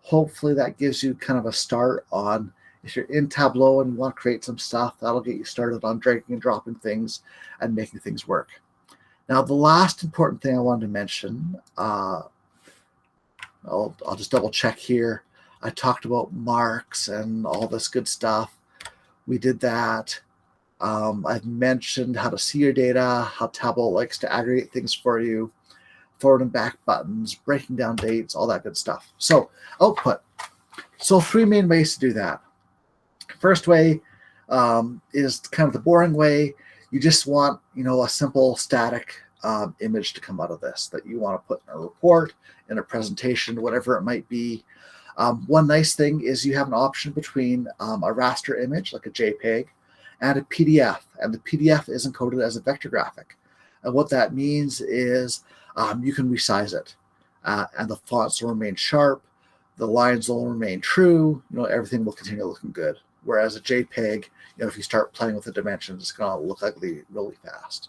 Hopefully that gives you kind of a start on, if you're in Tableau and you want to create some stuff, that'll get you started on dragging and dropping things and making things work. Now, the last important thing I wanted to mention, I'll just double check here. I talked about marks and all this good stuff. We did that. I've mentioned how to see your data, how Tableau likes to aggregate things for you, forward and back buttons, breaking down dates, all that good stuff. So output. So 3 main ways to do that. First way is kind of the boring way. You just want, a simple static image to come out of this that you want to put in a report, in a presentation, whatever it might be. One nice thing is you have an option between a raster image, like a JPEG, and a PDF. And the PDF is encoded as a vector graphic. And what that means is you can resize it. And the fonts will remain sharp. The lines will remain true. Everything will continue looking good. Whereas a JPEG, if you start playing with the dimensions, it's going to look ugly really fast.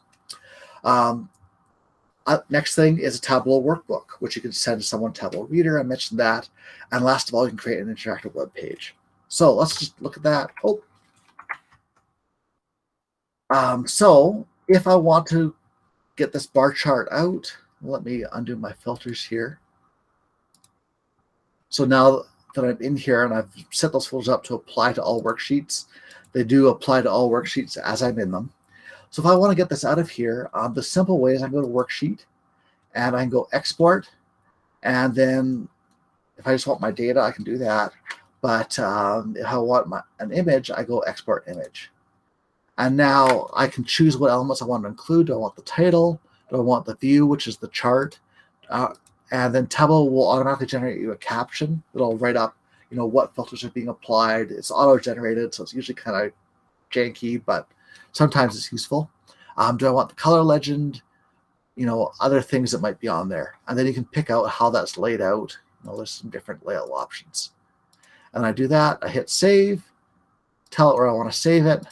Next thing is a Tableau workbook, which you can send to someone, Tableau Reader. I mentioned that. And last of all, you can create an interactive web page. So let's just look at that. So if I want to get this bar chart out, let me undo my filters here. So now that I'm in here and I've set those filters up to apply to all worksheets, they do apply to all worksheets as I'm in them. So if I want to get this out of here, the simple way is I go to Worksheet, and I can go Export, and then if I just want my data, I can do that. But if I want an image, I go Export Image. And now I can choose what elements I want to include. Do I want the title? Do I want the view, which is the chart? And then Tableau will automatically generate you a caption that'll write up, what filters are being applied. It's auto-generated, so it's usually kind of janky, but sometimes it's useful. Do I want the color legend? Other things that might be on there. And then you can pick out how that's laid out. There's some different layout options. And I do that. I hit save, tell it where I want to save it.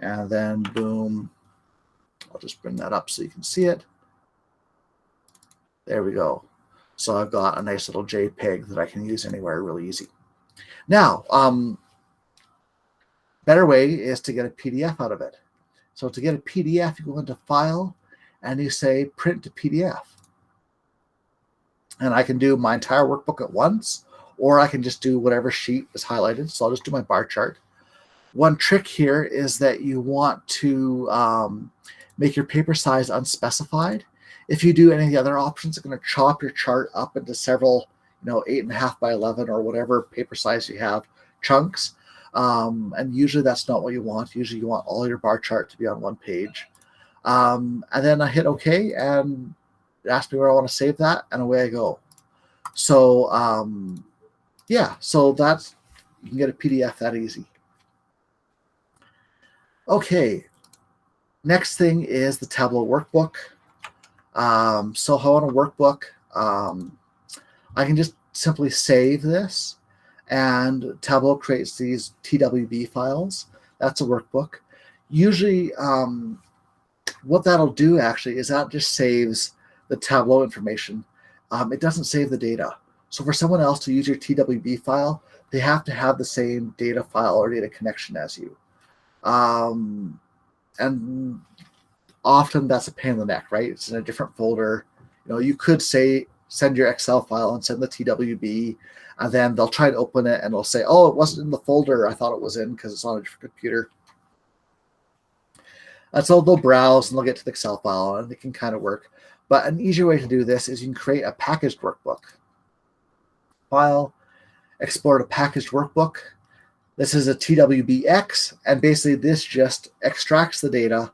And then boom, I'll just bring that up so you can see it. There we go. So I've got a nice little JPEG that I can use anywhere really easy. Now, better way is to get a PDF out of it. So to get a PDF, you go into File, and you say Print to PDF. And I can do my entire workbook at once, or I can just do whatever sheet is highlighted. So I'll just do my bar chart. One trick here is that you want to make your paper size unspecified. If you do any of the other options, it's going to chop your chart up into several, 8.5 by 11 or whatever paper size you have chunks. And usually that's not what you want. Usually you want all your bar chart to be on one page. And then I hit OK, and it asks me where I want to save that, and away I go. So yeah, so that's, you can get a PDF that easy. Okay, next thing is the Tableau workbook. So how on a workbook, I can just simply save this, and Tableau creates these TWB files. That's a workbook. Usually what that'll do actually is that just saves the Tableau information. It doesn't save the data. So for someone else to use your TWB file, they have to have the same data file or data connection as you. And often that's a pain in the neck, right? It's in a different folder. You could say, send your Excel file and send the TWB, and then they'll try to open it and they'll say, oh, it wasn't in the folder I thought it was in because it's on a different computer. And so they'll browse and they'll get to the Excel file, and it can kind of work. But an easier way to do this is you can create a packaged workbook. File, export a packaged workbook. This is a TWBX, and basically this just extracts the data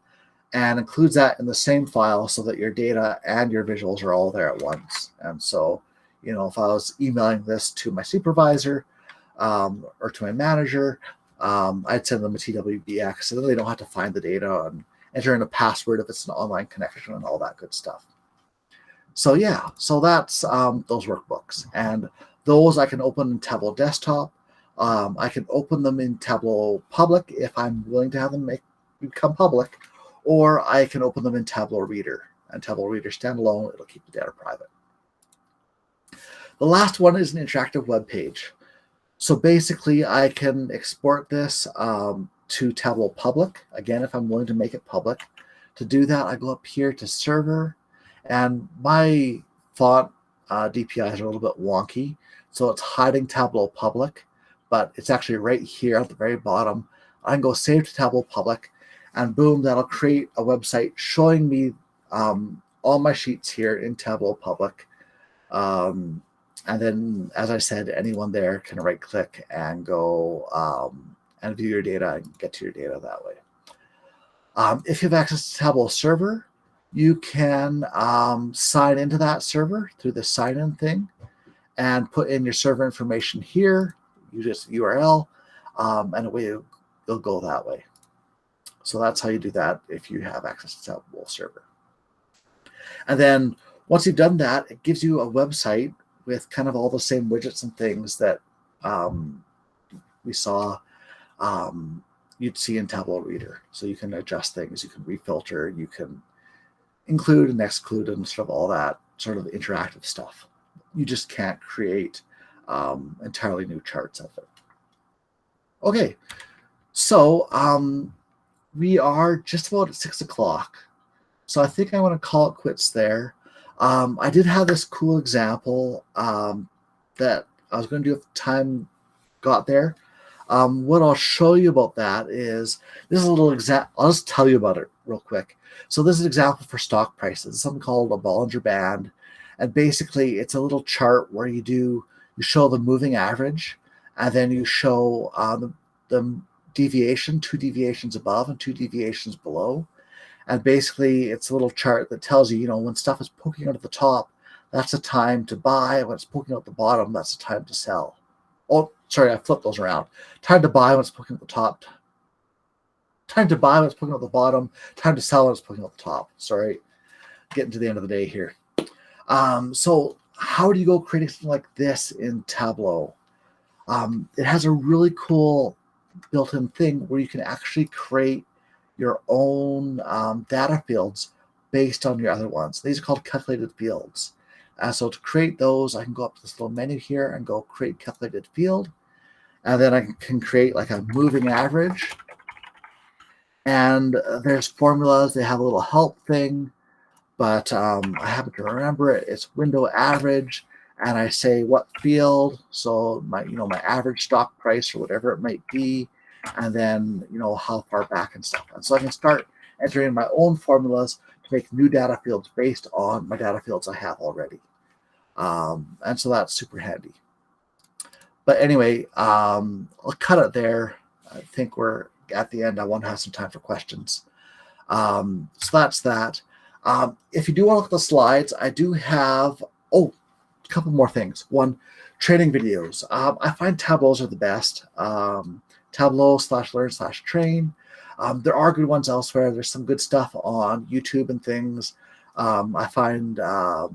and includes that in the same file so that your data and your visuals are all there at once. And so, if I was emailing this to my supervisor or to my manager, I'd send them a TWBX, so then they don't have to find the data and enter in a password if it's an online connection and all that good stuff. So yeah, so that's those workbooks, and those I can open in Tableau Desktop. I can open them in Tableau Public if I'm willing to have them become public, or I can open them in Tableau Reader. And Tableau Reader standalone, it'll keep the data private. The last one is an interactive web page. So basically, I can export this to Tableau Public, again, if I'm willing to make it public. To do that, I go up here to Server, and my font DPIs are a little bit wonky, so it's hiding Tableau Public, but it's actually right here at the very bottom. I can go Save to Tableau Public, and boom, that'll create a website showing me all my sheets here in Tableau Public. And then, as I said, anyone there can right-click and go and view your data and get to your data that way. If you have access to Tableau Server, you can sign into that server through the sign-in thing and put in your server information here. You just URL, and away you'll go that way. So that's how you do that if you have access to Tableau Server. And then once you've done that, it gives you a website with kind of all the same widgets and things that we saw you'd see in Tableau Reader. So you can adjust things, you can refilter, you can include and exclude, and sort of all that sort of interactive stuff. You just can't create entirely new charts of it. Okay, so we are just about at 6 o'clock. So I think I want to call it quits there. I did have this cool example that I was going to do if time got there. What I'll show you about that is, this is a little example. I'll just tell you about it real quick. So this is an example for stock prices. It's something called a Bollinger Band. And basically, it's a little chart where you show the moving average, and then you show the deviation, 2 deviations above and 2 deviations below. And basically, it's a little chart that tells you, when stuff is poking out at the top, that's a time to buy. When it's poking out the bottom, that's a time to sell. Oh, sorry, I flipped those around. Time to buy when it's poking at the top. Time to buy when it's poking at the bottom. Time to sell when it's poking at the top. Sorry, getting to the end of the day here. So how do you go creating something like this in Tableau? It has a really cool built-in thing where you can actually create your own data fields based on your other ones. These are called calculated fields. So to create those, I can go up to this little menu here and go create calculated field. And then I can create like a moving average. And there's formulas. They have a little help thing, but I happen to remember it. It's window average. and I say what field, so my my average stock price or whatever it might be, and then how far back and stuff. And so I can start entering my own formulas to make new data fields based on my data fields I have already. And so that's super handy. But anyway, I'll cut it there. I think we're at the end. I want to have some time for questions. So that's that. If you do want to look at the slides, I do have, a couple more things. One, training videos. I find Tableaus are the best. Tableau/learn/train. There are good ones elsewhere. There's some good stuff on YouTube and things. I find the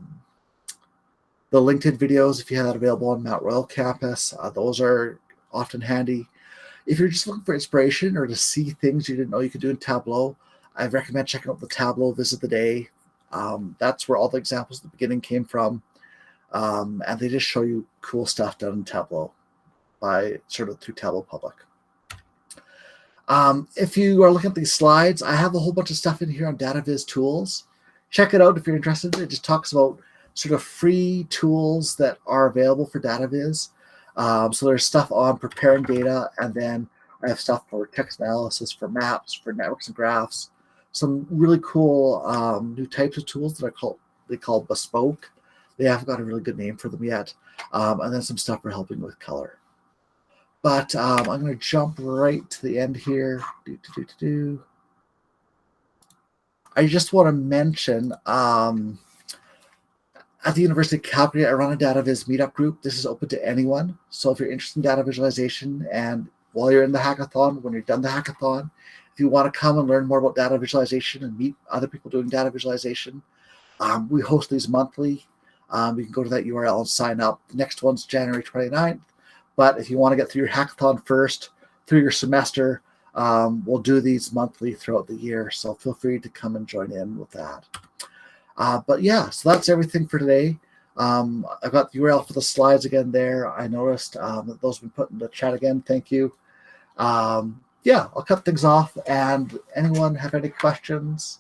LinkedIn videos, if you have that available on Mount Royal campus, those are often handy. If you're just looking for inspiration or to see things you didn't know you could do in Tableau, I recommend checking out the Tableau Visit the Day. That's where all the examples at the beginning came from. And they just show you cool stuff done in Tableau through Tableau Public. If you are looking at these slides, I have a whole bunch of stuff in here on data viz tools. Check it out if you're interested. It just talks about sort of free tools that are available for data viz. So there's stuff on preparing data, and then I have stuff for text analysis, for maps, for networks and graphs. Some really cool new types of tools that they call bespoke. They haven't got a really good name for them yet. And then some stuff for helping with color. But I'm going to jump right to the end here. I just want to mention at the University of Calgary, I run a data viz meetup group. This is open to anyone. So if you're interested in data visualization, and while you're in the hackathon, when you're done the hackathon, if you want to come and learn more about data visualization and meet other people doing data visualization, we host these monthly. You can go to that URL and sign up. The next one's January 29th. But if you want to get through your hackathon first, through your semester, we'll do these monthly throughout the year. So feel free to come and join in with that. But yeah, so that's everything for today. I've got the URL for the slides again there. I noticed that those have been put in the chat again. Thank you. Yeah, I'll cut things off. And anyone have any questions?